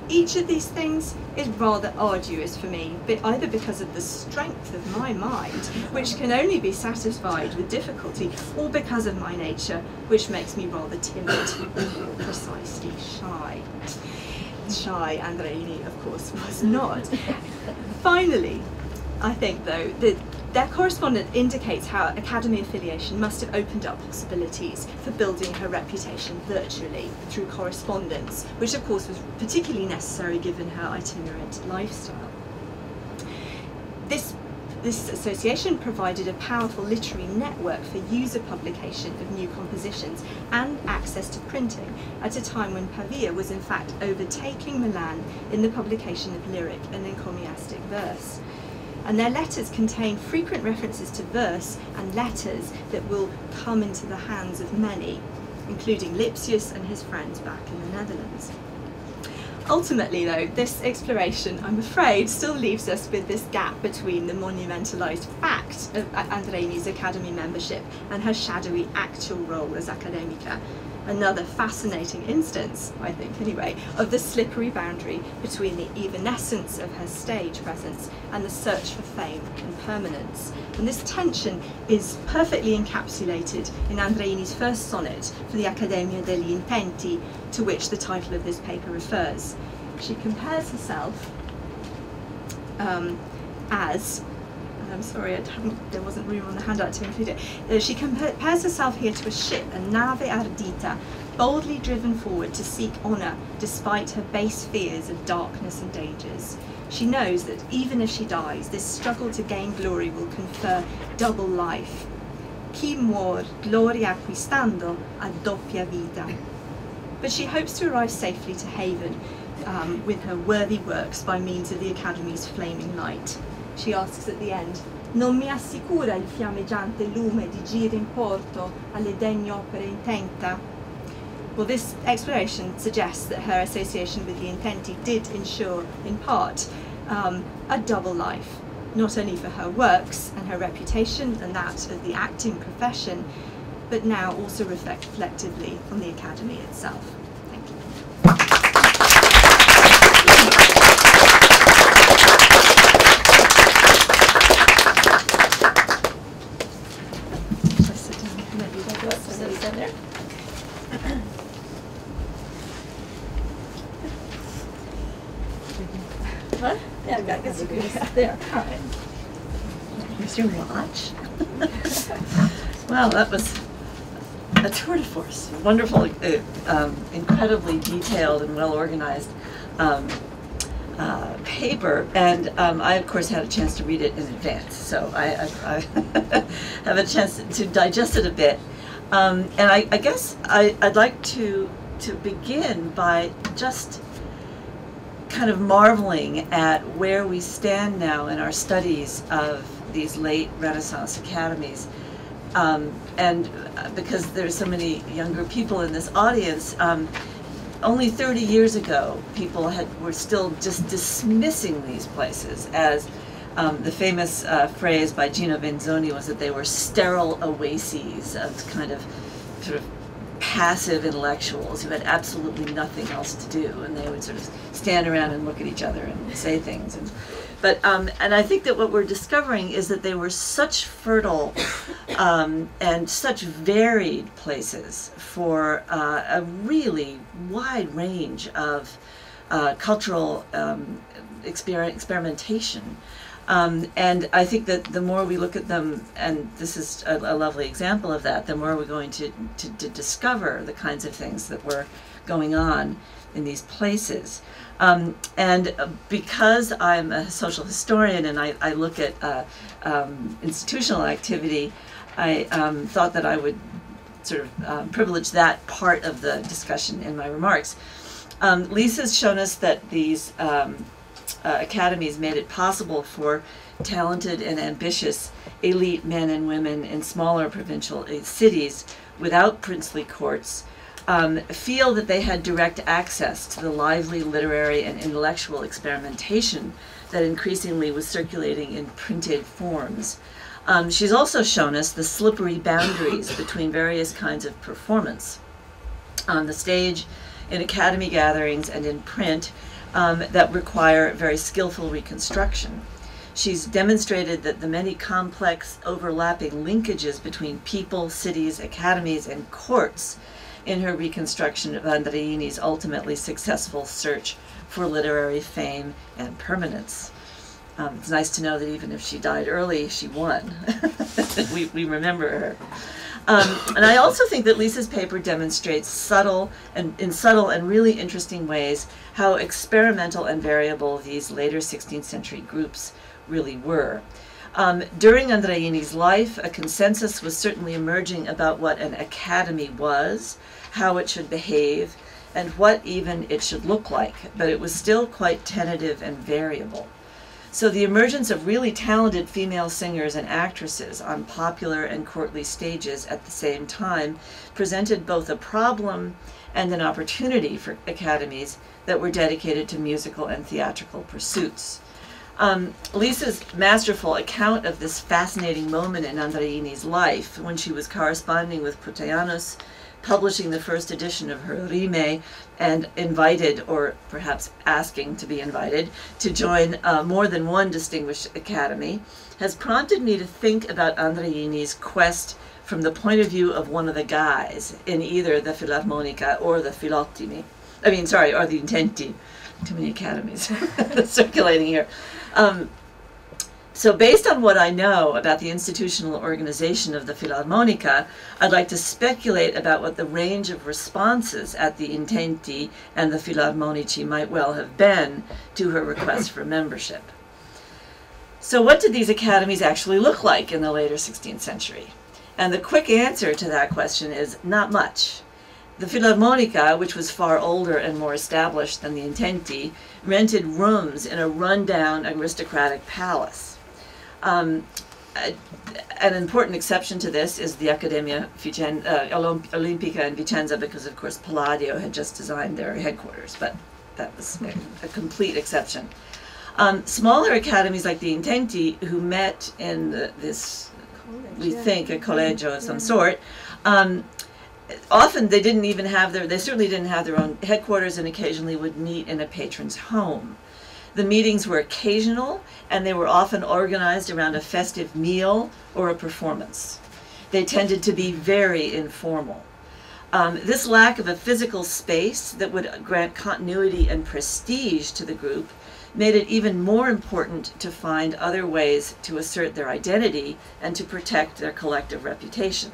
Each of these things is rather arduous for me, either because of the strength of my mind, which can only be satisfied with difficulty, or because of my nature, which makes me rather timid, or more precisely shy. Shy Andreini, of course, was not. Finally, I think, though, that their correspondence indicates how academy affiliation must have opened up possibilities for building her reputation virtually through correspondence, which of course was particularly necessary given her itinerant lifestyle. This association provided a powerful literary network for user publication of new compositions and access to printing at a time when Pavia was in fact overtaking Milan in the publication of lyric and encomiastic verse. and their letters contain frequent references to verse and letters that will come into the hands of many, including Lipsius and his friends back in the Netherlands. Ultimately, though, this exploration, I'm afraid, still leaves us with this gap between the monumentalised fact of Andreini's Academy membership and her shadowy actual role as academica. Another fascinating instance, I think anyway, of the slippery boundary between the evanescence of her stage presence and the search for fame and permanence. And this tension is perfectly encapsulated in Andreini's first sonnet for the Accademia degli Intenti, to which the title of this paper refers. She compares herself as, I'm sorry, there wasn't room on the handout to include it. She compares herself here to a ship, a nave ardita, boldly driven forward to seek honour despite her base fears of darkness and dangers. She knows that even if she dies, this struggle to gain glory will confer double life. Chi muor gloria acquistando a doppia vita. But she hopes to arrive safely to haven with her worthy works by means of the Academy's flaming light. She asks at the end, non mi assicura il fiammeggiante lume di giri in porto alle DEGN'OPRE intenta? Well, this exploration suggests that her association with the Intenti did ensure, in part, a double life, not only for her works and her reputation and that of the acting profession, but now also reflectively on the Academy itself. Thank you. Shall I sit down? Maybe they'll sit there. Huh? Yeah, I guess you can sit there. All right. Here's your watch. Well, that was a tour de force. Wonderful, incredibly detailed and well organized paper. And I, of course, had a chance to read it in advance. So I have a chance to digest it a bit. And I guess I'd like to begin by just kind of marveling at where we stand now in our studies of these late Renaissance academies. And because there's so many younger people in this audience, only 30 years ago, people were still just dismissing these places as the famous phrase by Gino Benzoni was that they were sterile oases of kind of sort of passive intellectuals who had absolutely nothing else to do, and they would sort of stand around and look at each other and say things. And I think that what we're discovering is that they were such fertile and such varied places for a really wide range of cultural experimentation. And I think that the more we look at them, and this is a lovely example of that, the more we're going to discover the kinds of things that were going on in these places. And because I'm a social historian and I look at institutional activity, I thought that I would sort of privilege that part of the discussion in my remarks. Lisa's shown us that these academies made it possible for talented and ambitious elite men and women in smaller provincial cities without princely courts feel that they had direct access to the lively literary and intellectual experimentation that increasingly was circulating in printed forms. She's also shown us the slippery boundaries between various kinds of performance on the stage, in academy gatherings, and in print, that require very skillful reconstruction. She's demonstrated that the many complex overlapping linkages between people, cities, academies, and courts in her reconstruction of Andreini's ultimately successful search for literary fame and permanence. It's nice to know that even if she died early, she won. we remember her. And I also think that Lisa's paper demonstrates in subtle and really interesting ways how experimental and variable these later 16th century groups really were. During Andreini's life, a consensus was certainly emerging about what an academy was, how it should behave, and what even it should look like, but it was still quite tentative and variable. So the emergence of really talented female singers and actresses on popular and courtly stages at the same time presented both a problem and an opportunity for academies that were dedicated to musical and theatrical pursuits. Lisa's masterful account of this fascinating moment in Andreini's life, when she was corresponding with Pruttajanus, publishing the first edition of her Rime, and invited, or perhaps asking to be invited, to join more than one distinguished academy, has prompted me to think about Andreini's quest from the point of view of one of the guys in either the Filarmonica or the Filottimi. Or the Intenti. Too many academies circulating here. So based on what I know about the institutional organization of the Filarmonica, I'd like to speculate about what the range of responses at the Intenti and the Filarmonici might well have been to her request for membership. So what did these academies actually look like in the later 16th century? And the quick answer to that question is not much. The Filarmonica, which was far older and more established than the Intenti, rented rooms in a rundown aristocratic palace. An important exception to this is the Accademia Olimpica in Vicenza, because of course Palladio had just designed their headquarters, but that was a complete exception. Smaller academies like the Intenti, who met in this, we think, a collegio of some sort, often they certainly didn't have their own headquarters, and occasionally would meet in a patron's home. The meetings were occasional, and they were often organized around a festive meal or a performance. They tended to be very informal. This lack of a physical space that would grant continuity and prestige to the group made it even more important to find other ways to assert their identity and to protect their collective reputation.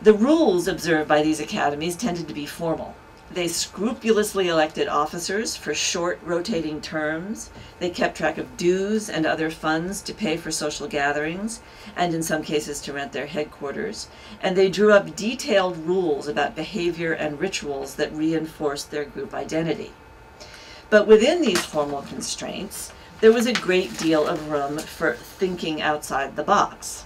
The rules observed by these academies tended to be formal. They scrupulously elected officers for short rotating terms. They kept track of dues and other funds to pay for social gatherings, and in some cases to rent their headquarters. And they drew up detailed rules about behavior and rituals that reinforced their group identity. But within these formal constraints, there was a great deal of room for thinking outside the box.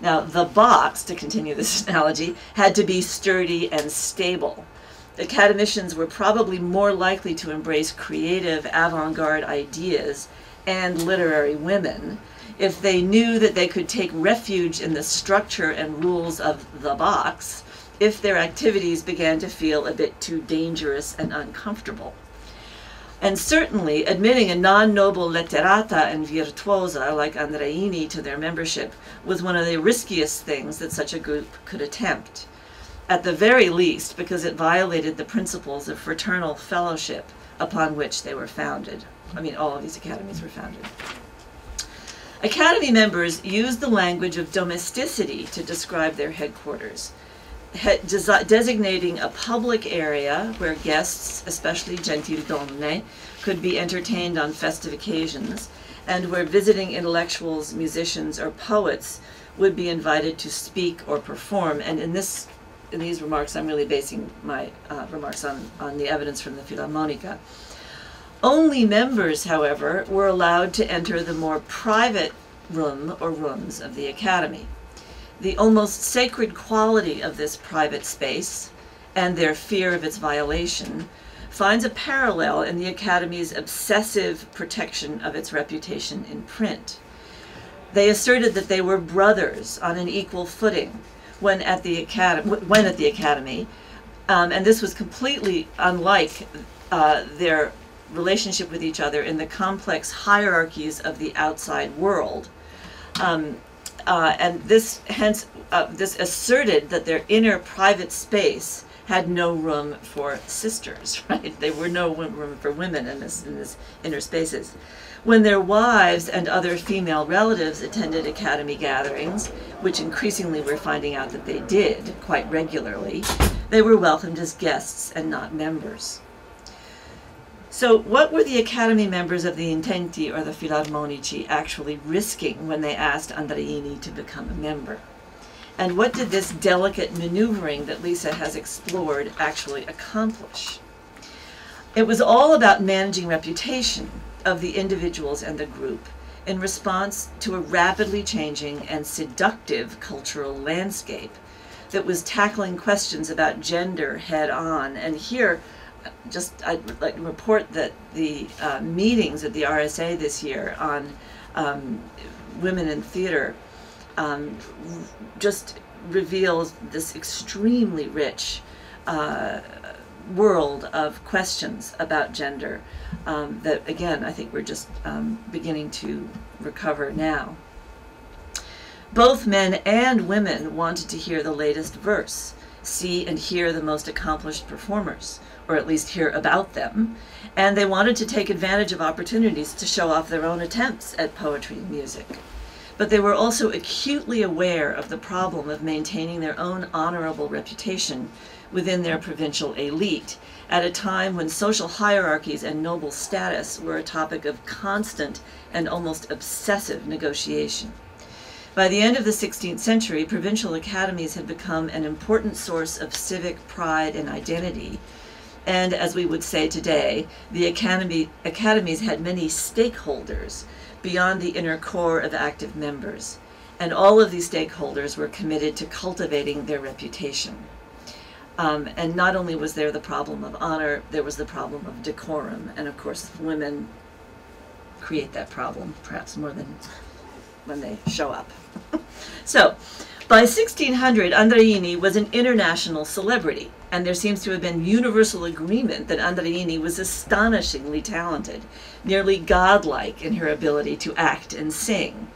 Now, the box, to continue this analogy, had to be sturdy and stable. Academicians were probably more likely to embrace creative avant-garde ideas and literary women if they knew that they could take refuge in the structure and rules of the box if their activities began to feel a bit too dangerous and uncomfortable. And certainly, admitting a non-noble letterata and virtuosa like Andreini to their membership was one of the riskiest things that such a group could attempt. At the very least, because it violated the principles of fraternal fellowship upon which they were founded. All of these academies were founded. Academy members used the language of domesticity to describe their headquarters, designating a public area where guests, especially gentildonne, could be entertained on festive occasions, and where visiting intellectuals, musicians, or poets would be invited to speak or perform. And in these remarks, I'm really basing my remarks on the evidence from the Filarmonica. Only members, however, were allowed to enter the more private room or rooms of the Academy. The almost sacred quality of this private space, and their fear of its violation, finds a parallel in the Academy's obsessive protection of its reputation in print. They asserted that they were brothers on an equal footing when at the Academy, and this was completely unlike their relationship with each other in the complex hierarchies of the outside world. And this asserted that their inner private space had no room for sisters, right? There were no room for women in this inner spaces. When their wives and other female relatives attended Academy gatherings, which increasingly we're finding out that they did quite regularly, they were welcomed as guests and not members. So what were the Academy members of the Intenti or the Filarmonici actually risking when they asked Andreini to become a member? And what did this delicate maneuvering that Lisa has explored actually accomplish? It was all about managing reputation. of the individuals and the group in response to a rapidly changing and seductive cultural landscape that was tackling questions about gender head on. And here, I'd like to report that the meetings at the RSA this year on women in theater just reveals this extremely rich world of questions about gender that, again, I think we're just beginning to recover now. Both men and women wanted to hear the latest verse, see and hear the most accomplished performers, or at least hear about them, and they wanted to take advantage of opportunities to show off their own attempts at poetry and music. But they were also acutely aware of the problem of maintaining their own honorable reputation within their provincial elite at a time when social hierarchies and noble status were a topic of constant and almost obsessive negotiation. By the end of the 16th century, provincial academies had become an important source of civic pride and identity. And as we would say today, the academies had many stakeholders beyond the inner core of active members. And all of these stakeholders were committed to cultivating their reputation. And not only was there the problem of honor, there was the problem of decorum. And of course, women create that problem, perhaps more than when they show up. So, by 1600, Andreini was an international celebrity, and there seems to have been universal agreement that Andreini was astonishingly talented, nearly godlike in her ability to act and sing.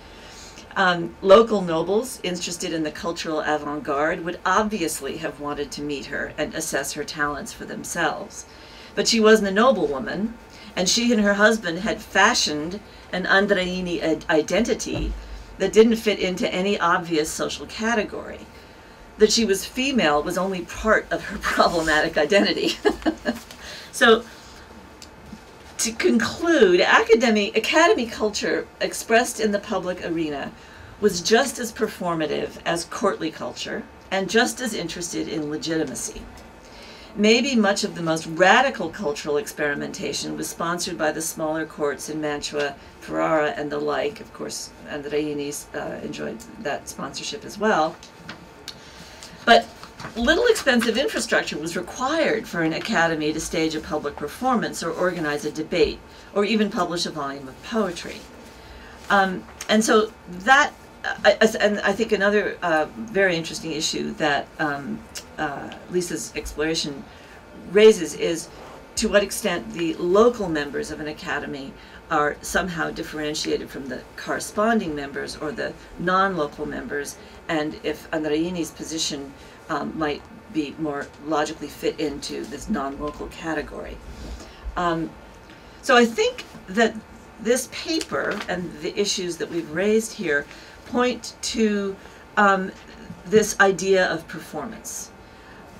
Local nobles interested in the cultural avant-garde would obviously have wanted to meet her and assess her talents for themselves. But she wasn't a noblewoman, and she and her husband had fashioned an Andreini identity that didn't fit into any obvious social category. That she was female was only part of her problematic identity. So, to conclude, academy culture expressed in the public arena was just as performative as courtly culture and just as interested in legitimacy. Maybe much of the most radical cultural experimentation was sponsored by the smaller courts in Mantua, Ferrara, and the like. Of course, Andreini enjoyed that sponsorship as well. But little expensive infrastructure was required for an academy to stage a public performance or organize a debate or even publish a volume of poetry. And so that, and I think another very interesting issue that Lisa's exploration raises is to what extent the local members of an academy are somehow differentiated from the corresponding members or the non-local members, and if Andreini's position might be more logically fit into this non-local category. So I think that this paper and the issues that we've raised here point to this idea of performance.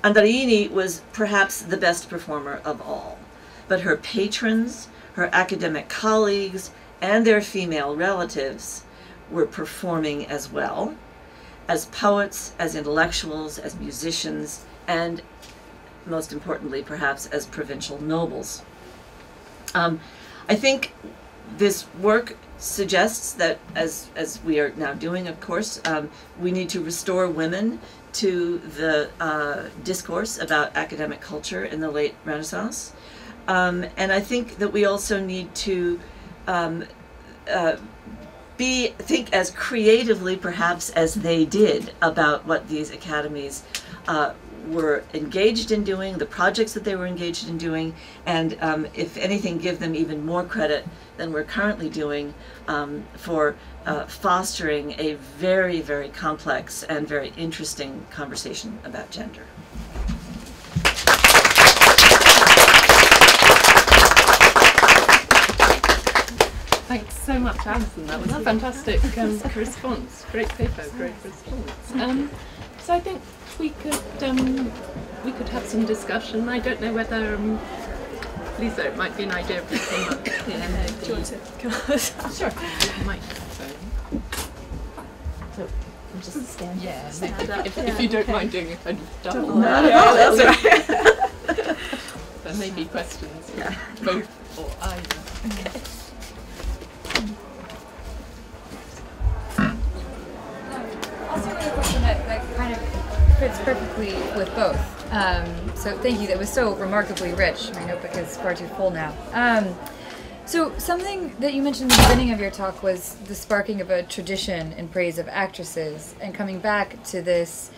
Andreini was perhaps the best performer of all, but her patrons, her academic colleagues, and their female relatives were performing as well, as poets, as intellectuals, as musicians, and most importantly, perhaps, as provincial nobles. I think this work suggests that, as we are now doing, of course, we need to restore women to the discourse about academic culture in the late Renaissance. And I think that we also need to think as creatively, perhaps, as they did about what these academies were engaged in doing, the projects that they were engaged in doing, and if anything, give them even more credit than we're currently doing for fostering a very, very complex and very interesting conversation about gender. Thanks so much, Alison. That was a fantastic response. Great paper, great response. So I think we could have some discussion. I don't know whether Lisa, it might be an idea if we came up here. Do you want to come on? Sure. Microphone. So I'm just stand. Yeah. Stand up. If you don't mind doing a kind of double. No, that's right. There may be questions, yeah. both or either. Okay. fits perfectly with both. So thank you. That was so remarkably rich. My notebook is far too full now. So something that you mentioned in the beginning of your talk was the sparking of a tradition in praise of actresses, and coming back to this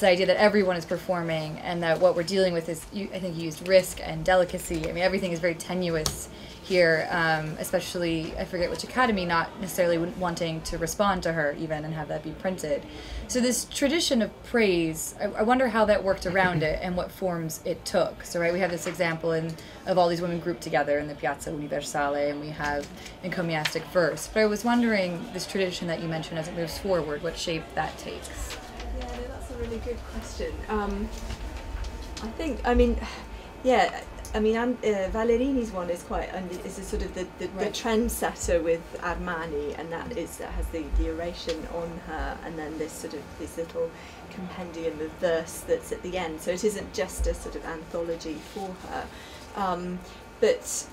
idea that everyone is performing and that what we're dealing with is, I think you used risk and delicacy. I mean, everything is very tenuous here, especially, I forget which academy, not necessarily wanting to respond to her even and have that be printed. So this tradition of praise, I wonder how that worked around it and what forms it took. So right, we have this example of all these women grouped together in the Piazza Universale, and we have encomiastic verse. But I was wondering, this tradition that you mentioned as it moves forward, what shape that takes? Yeah, no, that's a really good question. I think, I mean, yeah, I mean, Valerini's one is quite is a sort of the trendsetter with Armani, and that has the oration on her, and then this little compendium of verse that's at the end. So it isn't just a sort of anthology for her, but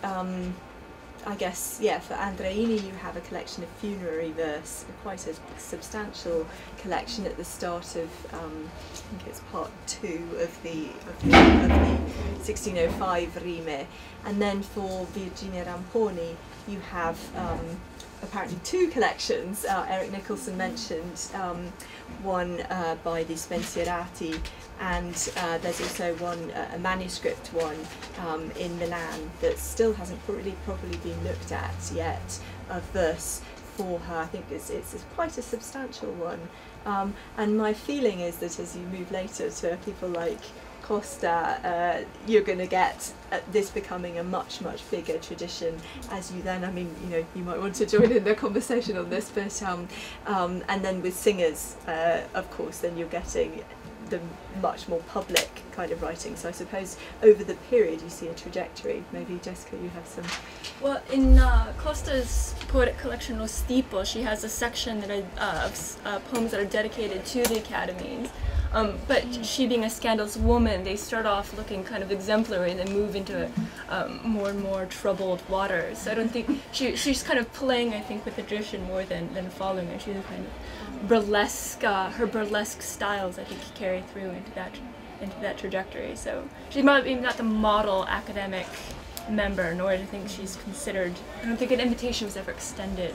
I guess, yeah, for Andreini you have a collection of funerary verse, quite a substantial collection at the start of, I think it's part 2 of the 1605 Rime. And then for Virginia Ramponi you have apparently 2 collections. Eric Nicholson mentioned one by the Spensierati, and there's also one, a manuscript one in Milan that still hasn't really properly been looked at yet, of verse for her. I think it's quite a substantial one, and my feeling is that as you move later to people like Costa, you're going to get this becoming a much bigger tradition as you then, I mean, you know, you might want to join in the conversation on this, but and then with singers, of course, then you're getting the much more public kind of writing. So I suppose over the period you see a trajectory. Maybe Jessica, you have some. Well, in Costa's poetic collection Lo Stipo, she has a section that of poems that are dedicated to the academies. But she being a scandalous woman, they start off looking kind of exemplary and then move into more and more troubled waters. So I don't think she's kind of playing, I think, with the tradition more than following it. She's kind of burlesque. Her burlesque styles, I think, carry through into that trajectory. So she's maybe not the model academic member, nor do I think she's considered. I don't think an invitation was ever extended.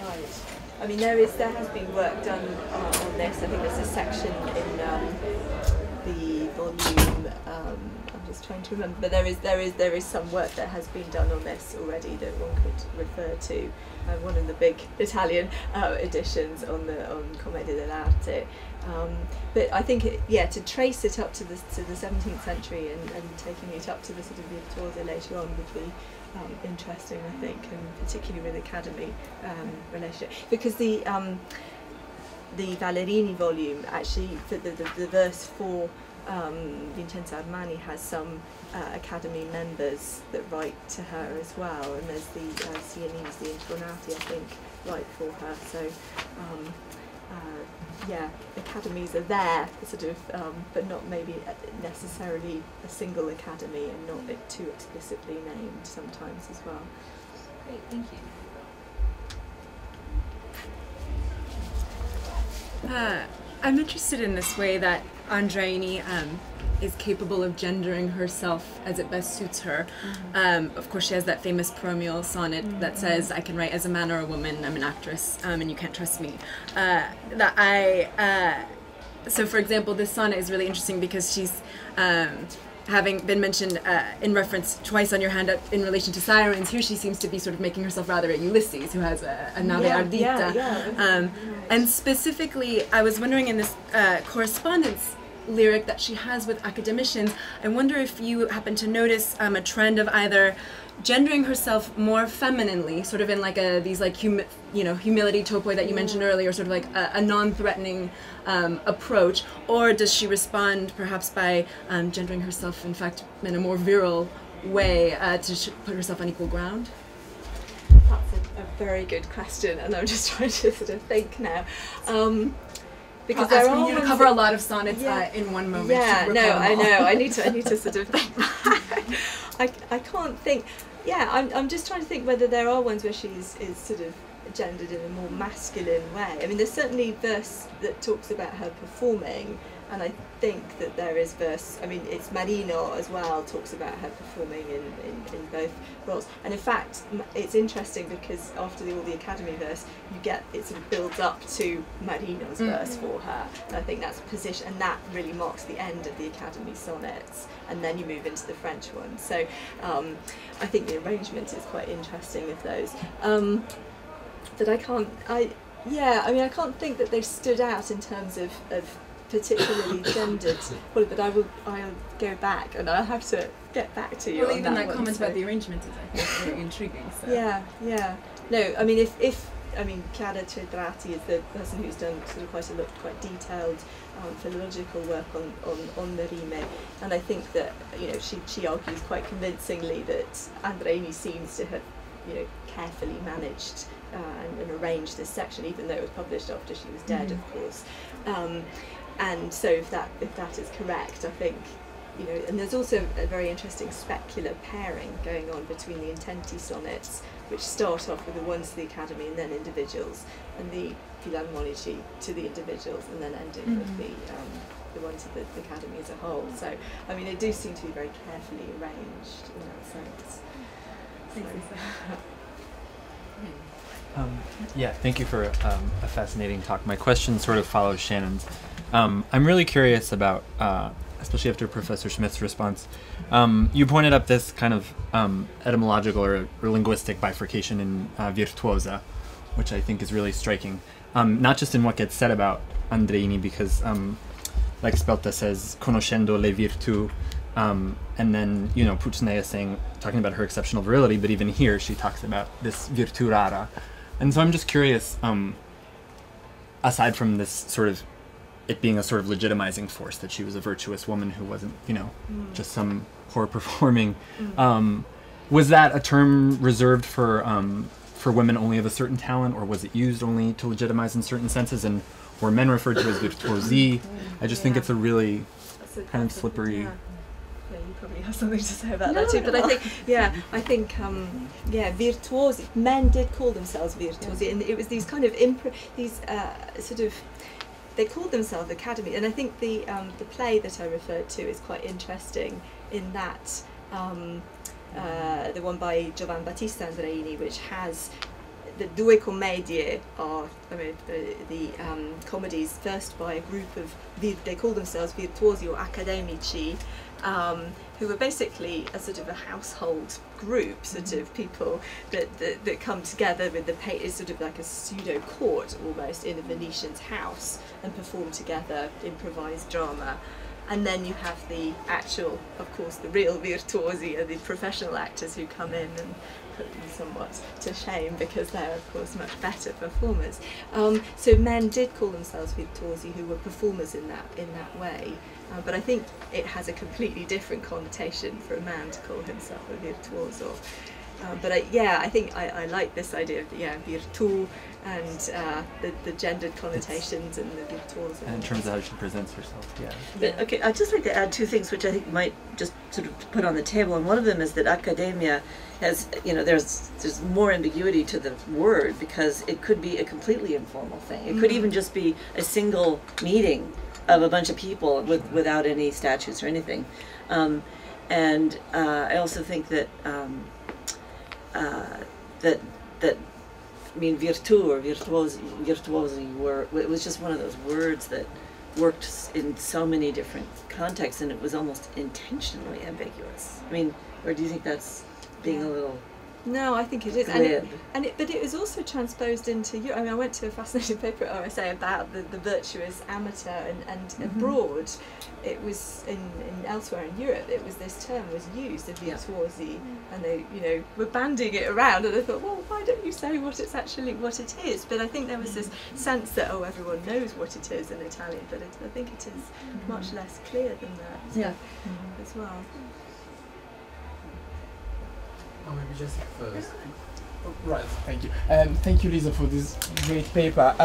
Right. I mean, there has been work done on this. I think there's a section in the volume. I'm just trying to remember, but there is some work that has been done on this already that one could refer to. One of the big Italian editions on Commedia dell'arte. But I think, to trace it up to the 17th century and taking it up to the sort of Virtuose later on would be interesting, I think, and particularly with Academy relationship, because the Valerini volume actually, the verse for Vincenzo Armani has some Academy members that write to her as well, and there's the Sienese, the Intonati, I think, write for her. So academies are there, sort of, but not maybe necessarily a single academy, and not too explicitly named sometimes as well. Great, thank you. I'm interested in this way that Andreini is capable of gendering herself as it best suits her. Of course, she has that famous Promeal sonnet that says, "I can write as a man or a woman, I'm an actress, and you can't trust me." So for example, this sonnet is really interesting because she's having been mentioned in reference twice on your hand in relation to sirens. Here she seems to be sort of making herself rather a Ulysses, who has a nave ardita. And specifically, I was wondering in this correspondence lyric that she has with academicians, I wonder if you happen to notice a trend of either gendering herself more femininely, sort of in like these like humility topoi that you mentioned earlier, sort of like a non-threatening approach, or does she respond perhaps by gendering herself in fact in a more virile way to put herself on equal ground? That's a very good question, and I'm just trying to sort of think now. Because there are you to cover a lot of sonnets in one moment. Yeah, no, I know. I need to sort of think. I can't think. Yeah, I'm just trying to think whether there are ones where is sort of gendered in a more masculine way. I mean, there's certainly verse that talks about her performing, And I think that there is verse, I mean, it's Marino as well, talks about her performing in both roles. And in fact, it's interesting because after all the Academy verse, you get, it sort of builds up to Marino's verse for her. And I think that's a position, and that really marks the end of the Academy sonnets. And then you move into the French one. So I think the arrangement is quite interesting of those. That I can't think that they've stood out in terms of particularly gendered, but I'll go back and I'll have to get back to you. Well, on even that one, comment so. about the arrangement is, I think, very intriguing. So. Yeah. No, I mean, Chiara Cedrati is the person who's done sort of quite detailed philological work on the rime, and I think that, you know, she argues quite convincingly that Andreini seems to have, you know, carefully managed and arranged this section, even though it was published after she was dead, of course. And so if that is correct, I think, you know, and there's also a very interesting specular pairing going on between the Intenti sonnets, which start off with the ones to the Academy and then individuals, and the filarmonici to the individuals, and then ending with the ones to the Academy as a whole. So, I mean, they do seem to be very carefully arranged in that sense. Yeah, thank you for a fascinating talk. My question sort of follows Shannon's. I'm really curious about, especially after Professor Smith's response, you pointed up this kind of etymological or linguistic bifurcation in virtuosa, which I think is really striking. Not just in what gets said about Andreini, because like Spelta says, conoscendo le virtù, and then, you know, Puccinea saying, talking about her exceptional virility, but even here she talks about this virtù rara. And so I'm just curious, aside from this sort of, it being a sort of legitimizing force, that she was a virtuous woman who wasn't, you know, just some poor performing, was that a term reserved for women only of a certain talent, or was it used only to legitimize in certain senses, and were men referred to as virtuosi? I just think it's a really kind of slippery... Yeah, you probably have something to say about that too. But I think, virtuosi. Men did call themselves virtuosi, and it was these kind of they called themselves Academy. And I think the play that I referred to is quite interesting in that the one by Giovan Battista Andreini, which has the due commedie are, I mean, the comedies first by a group of, they call themselves virtuosi or academici, who were basically a sort of a household group, sort of people that come together with it's sort of like a pseudo court almost in a Venetian's house and perform together improvised drama. And then you have the actual, of course, the real virtuosi are the professional actors who come in and put them somewhat to shame because they're, of course, much better performers. So men did call themselves virtuosi who were performers in that way. But I think it has a completely different connotation for a man to call himself a virtuoso. But I think I like this idea of virtu and the gendered connotations and the virtuoso. And in terms of how she presents herself, But, okay, I'd just like to add two things which I think might just sort of put on the table, and one of them is that academia has, you know, there's more ambiguity to the word, because it could be a completely informal thing. It could even just be a single meeting of a bunch of people without any statutes or anything. And I also think that I mean, virtu or virtuosi were, it was just one of those words that worked in so many different contexts, and it was almost intentionally ambiguous. I mean, or do you think that's being a little... No, I think it is, but it was also transposed into Europe. I mean, I went to a fascinating paper at RSA about the virtuous amateur, and abroad, it was in elsewhere in Europe, it was, this term was used, the virtuosi, and they, you know, were bandying it around, and I thought, well, why don't you say what it is? But I think there was this sense that, oh, everyone knows what it is in Italian, but I think it is much less clear than that as well. Oh, maybe just first. Right, thank you. Thank you, Lisa, for this great paper.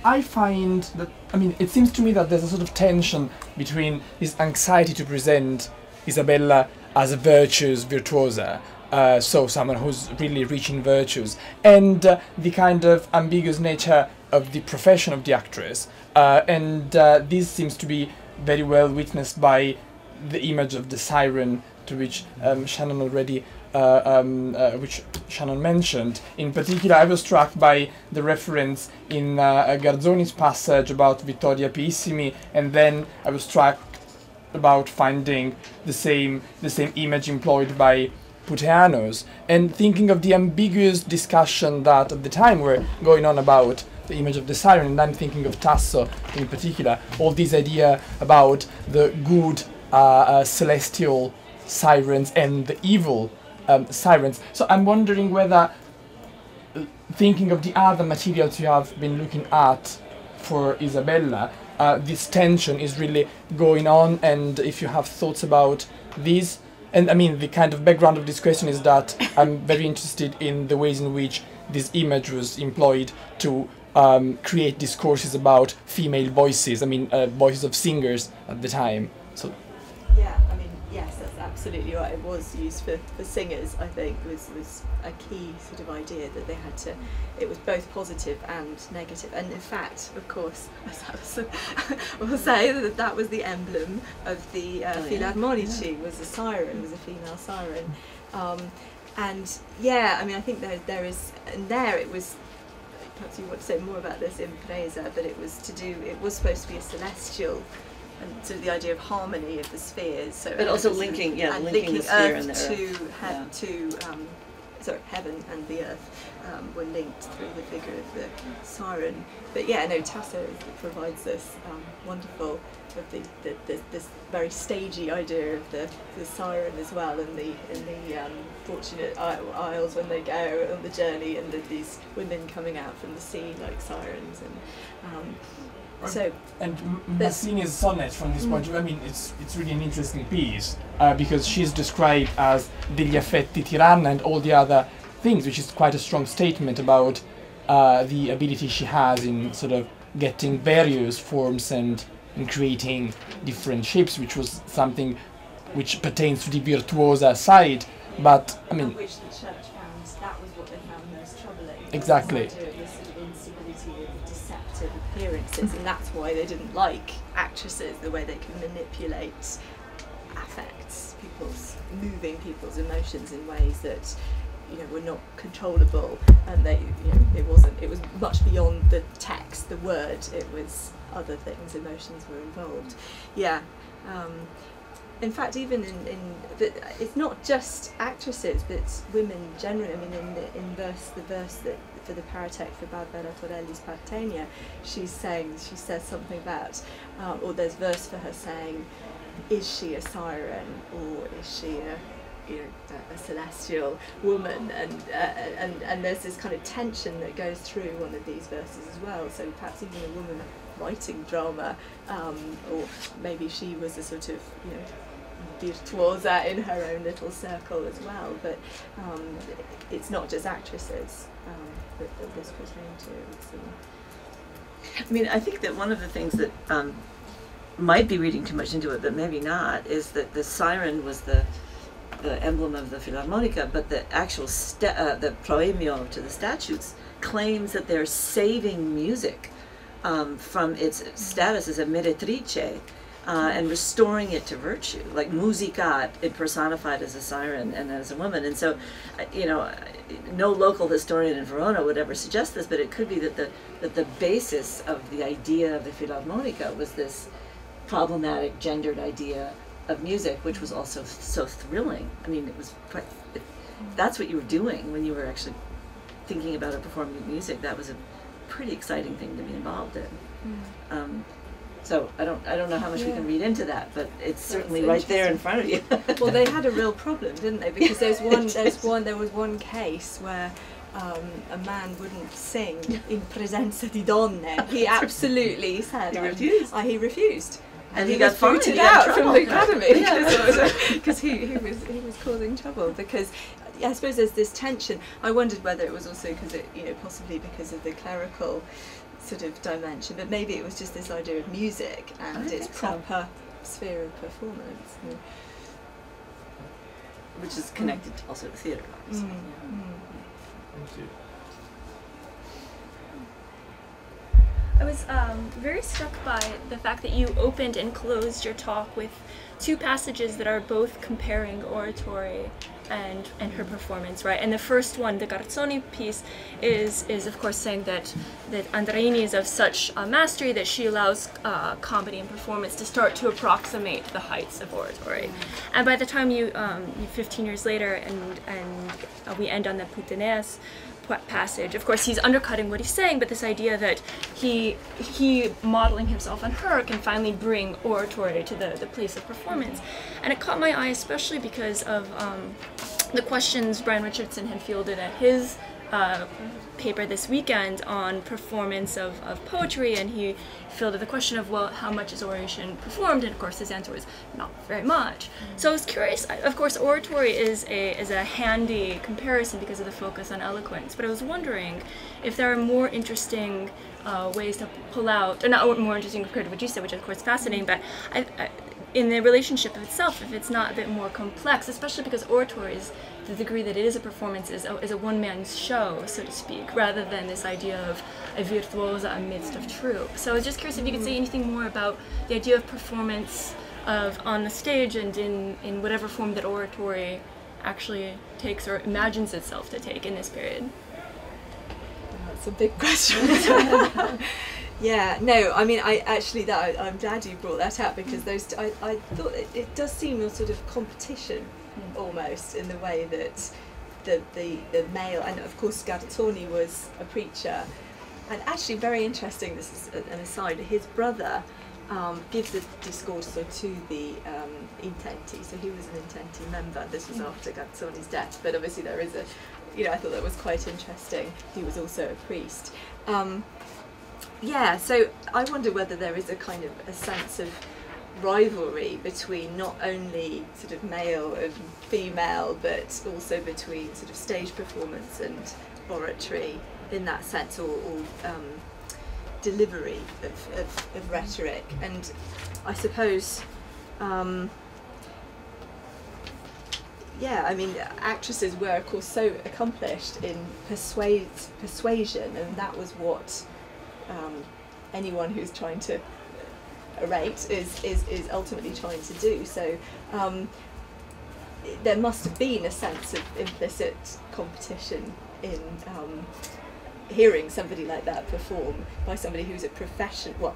I find that, I mean, it seems to me that there's a sort of tension between this anxiety to present Isabella as a virtuous virtuosa, so someone who's really rich in virtues, and the kind of ambiguous nature of the profession of the actress, and this seems to be very well witnessed by the image of the siren, to which Shannon already, which Shannon mentioned. In particular, I was struck by the reference in Garzoni's passage about Vittoria Pissimi, and then I was struck about finding the same image employed by Puteanos, and thinking of the ambiguous discussion that at the time were going on about the image of the siren, and I'm thinking of Tasso in particular, all this idea about the good celestial sirens and the evil sirens. So I'm wondering whether, thinking of the other materials you have been looking at for Isabella, this tension is really going on, and if you have thoughts about this. And I mean, the kind of background of this question is that I'm very interested in the ways in which this image was employed to create discourses about female voices, I mean, voices of singers at the time. So. Yeah, I mean, yes, that's absolutely right. It was used for singers, I think, was a key sort of idea that they had to, it was both positive and negative. And in fact, of course, as Alison will say, that was the emblem of the filarmonici, was a siren, was a female siren. And yeah, I mean, I think there is, and there it was, perhaps you want to say more about this in Presa, but it was supposed to be a celestial, and sort of the idea of harmony of the spheres. So but also linking the sphere and the earth. Heaven and the earth were linked through the figure of the siren. But yeah, no, Tasso provides this wonderful, of this very stagey idea of the siren as well, and the fortunate isles when they go on the journey, and these women coming out from the sea like sirens, and and Mazzini's sonnet from this point of view, I mean, it's really an interesting piece because she's described as degli affetti tiranna and all the other things, which is quite a strong statement about the ability she has in sort of getting various forms and in creating different shapes, which was something which pertains to the virtuosa side. But I mean, which the church found, that was what they found most troubling. Exactly. This sort of instability of deceptive appearances, and that's why they didn't like actresses, the way they could manipulate affects, moving people's emotions in ways that, you know, were not controllable, and they, you know, it was much beyond the text, the word. It was other things, emotions were involved. Yeah. In fact, even it's not just actresses, but it's women generally. I mean, the verse that for the paratext for Barbara Torelli's Partenia, she says something about, or there's verse for her saying, is she a siren or is she a celestial woman? And there's this kind of tension that goes through one of these verses as well. So perhaps even a woman writing drama, or maybe she was a sort of, you know, virtuosa in her own little circle as well, but it's not just actresses that this pertained to. I mean, I think that one of the things that might be reading too much into it, but maybe not, is that the siren was the emblem of the Filarmonica, but the actual the proemio to the statutes claims that they're saving music from its status as a meretrice, and restoring it to virtue, like musica, it personified as a siren and as a woman. And so, you know, no local historian in Verona would ever suggest this, but it could be that the basis of the idea of the Filarmonica was this problematic gendered idea of music, which was also so thrilling. I mean, it was quite, that's what you were doing when you were actually thinking about or performing music. That was a pretty exciting thing to be involved in. So I don't know how much we can read into that, but it's certainly right there in front of you. Well, they had a real problem, didn't they? Because there was one case where a man wouldn't sing in presenza di donne. He absolutely said he refused. And he got booted out from the academy because he was causing trouble. Because I suppose there's this tension. I wondered whether it was also because possibly because of the clerical sort of dimension, but maybe it was just this idea of music and its proper sphere of performance, which is connected also to theatre. Thank you. I was very struck by the fact that you opened and closed your talk with two passages that are both comparing oratory and her performance, right? And the first one, the Garzoni piece, is of course saying that Andreini is of such mastery that she allows comedy and performance to start to approximate the heights of oratory. And by the time you 15 years later, and we end on the Puttaneas passage, of course he's undercutting what he's saying, but this idea that he modeling himself on her can finally bring oratory to the place of performance. And it caught my eye especially because of the questions Brian Richardson had fielded at his paper this weekend on performance of poetry, and he fielded the question of, well, how much is oration performed? And of course his answer was not very much. So I was curious. Of course oratory is a handy comparison because of the focus on eloquence, but I was wondering if there are more interesting ways to pull out, or not more interesting compared to what you said, which of course is fascinating, but in the relationship of itself, if it's not a bit more complex, especially because oratory is, the degree that it is a performance, is a one-man show, so to speak, rather than this idea of a virtuosa amidst of troupe. So I was just curious if you could say anything more about the idea of performance on the stage and in whatever form that oratory actually takes or imagines itself to take in this period. That's a big question. Yeah, no, I mean, I'm glad you brought that up, because I thought it does seem a sort of competition almost in the way that the male, and of course Garzoni was a preacher, and actually very interesting, this is an aside, his brother gives a discorso to the Intenti, so he was an Intenti member. This was after Garzoni's death, but obviously there is I thought that was quite interesting. He was also a priest. Yeah, so I wonder whether there is a kind of a sense of rivalry between not only sort of male and female, but also between sort of stage performance and oratory in that sense, or delivery of rhetoric. And I suppose, yeah, I mean, actresses were of course so accomplished in persuasion, and that was what anyone who's trying to orate is ultimately trying to do. So there must have been a sense of implicit competition in hearing somebody like that perform by somebody who's a profession. Well,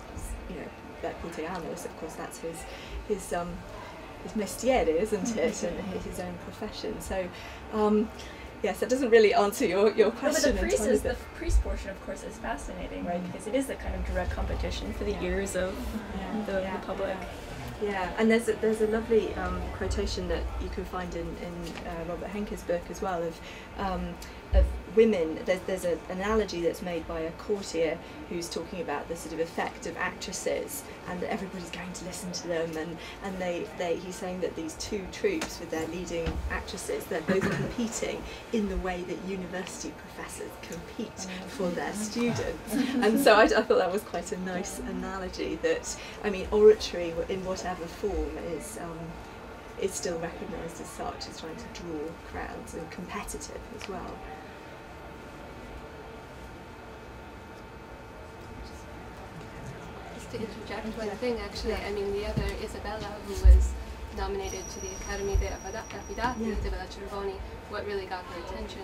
like Italiana, of course, that's his mestiere, isn't it, and his own profession. So. Yes, that doesn't really answer your question. No, but the priest portion, of course, is fascinating, right? Because it is the kind of direct competition for the ears of the public. Yeah, and there's a lovely quotation that you can find in Robert Henke's book as well of women. There's an analogy that's made by a courtier who's talking about the sort of effect of actresses, and that everybody's going to listen to them, and he's saying that these two troupes with their leading actresses, they're both competing in the way that university professors compete for their students. And so I thought that was quite a nice analogy, that, I mean, oratory in whatever form is still recognised as such, as trying to draw crowds and competitive as well. Just to interject one thing, actually, I mean, the other Isabella, who was nominated to the Academy de Affidati, Isabella Cervoni, what really got her attention,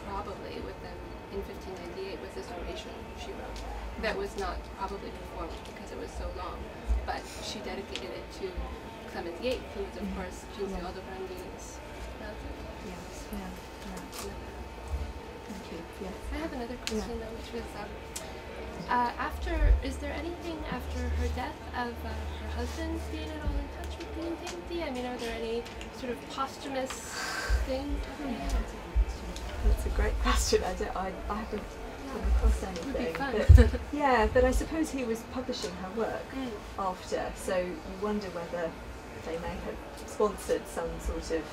probably with them in 1598, was this oration she wrote that was not probably performed because it was so long, but she dedicated it to Clement VIII, who was, of course, Cinziotto Brandini's relative. Yes, yeah. Thank you. Yes. I have another question, though, which was, is there anything after her death of her husband being at all in touch with the Intenti? I mean, are there any sort of posthumous things? That's a great question. I haven't come across anything. But I suppose he was publishing her work after, so you wonder whether they may have sponsored some sort of,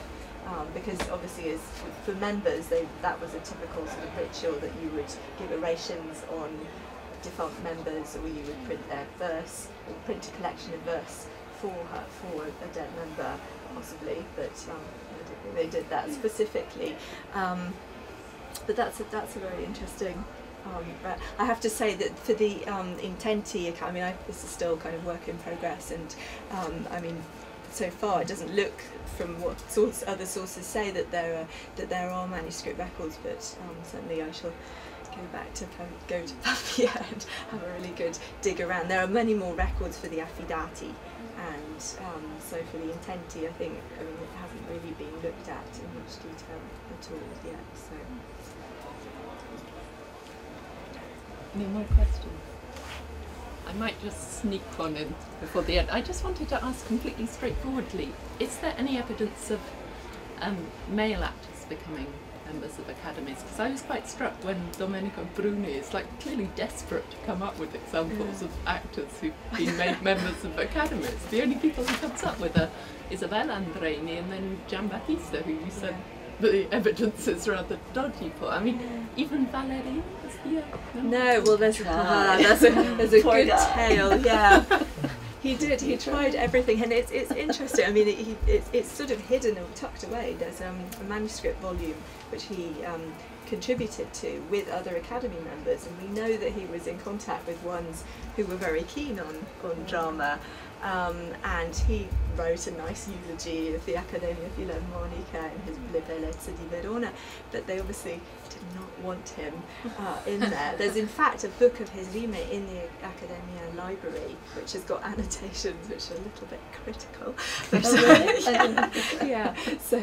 because obviously as for members, that was a typical sort of ritual, that you would give orations on defunct members, or you would print their verse, or print a collection of verse for a dead member, possibly, but I don't think they did that specifically. But that's a very interesting But I have to say that for the Intenti Academy, this is still kind of work in progress, and I mean, so far it doesn't look from what other sources say that there are manuscript records, but certainly I shall go to Pavia and have a really good dig around. There are many more records for the affidati, and so for the Intenti, I think it hasn't really been looked at in much detail at all yet. So. Any more questions? I might just sneak one in before the end. I just wanted to ask completely straightforwardly, is there any evidence of male actors becoming members of academies? Because I was quite struck when Domenico Bruni is clearly desperate to come up with examples of actors who've been made members of academies. The only people he comes up with are Isabella Andreini and then Giambattista, who you said the evidence is rather dodgy for. I mean, even Valerie was here. No, well, there's a good tale. Yeah, he did. He tried everything, and it's interesting. I mean, it's sort of hidden or tucked away. There's a manuscript volume which he contributed to with other Academy members, and we know that he was in contact with ones who were very keen on drama. And he wrote a nice eulogy of the Accademia Filarmonica in his Le Bellezze di Verona, but they obviously did not want him in there. There's in fact a book of his rime in the Accademia library, which has got annotations which are a little bit critical. But, yeah, so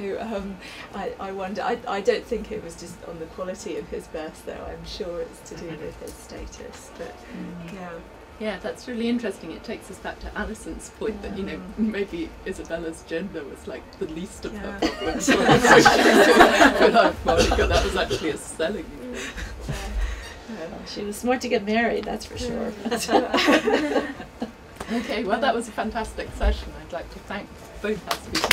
I wonder, I don't think it was just on the quality of his verse though, I'm sure it's to do with his status, but yeah. Yeah, that's really interesting. It takes us back to Alison's point that, maybe Isabella's gender was the least of her problems. Monica, that was actually a selling. She was smart to get married, that's for sure. Okay, well that was a fantastic session. I'd like to thank both our speakers.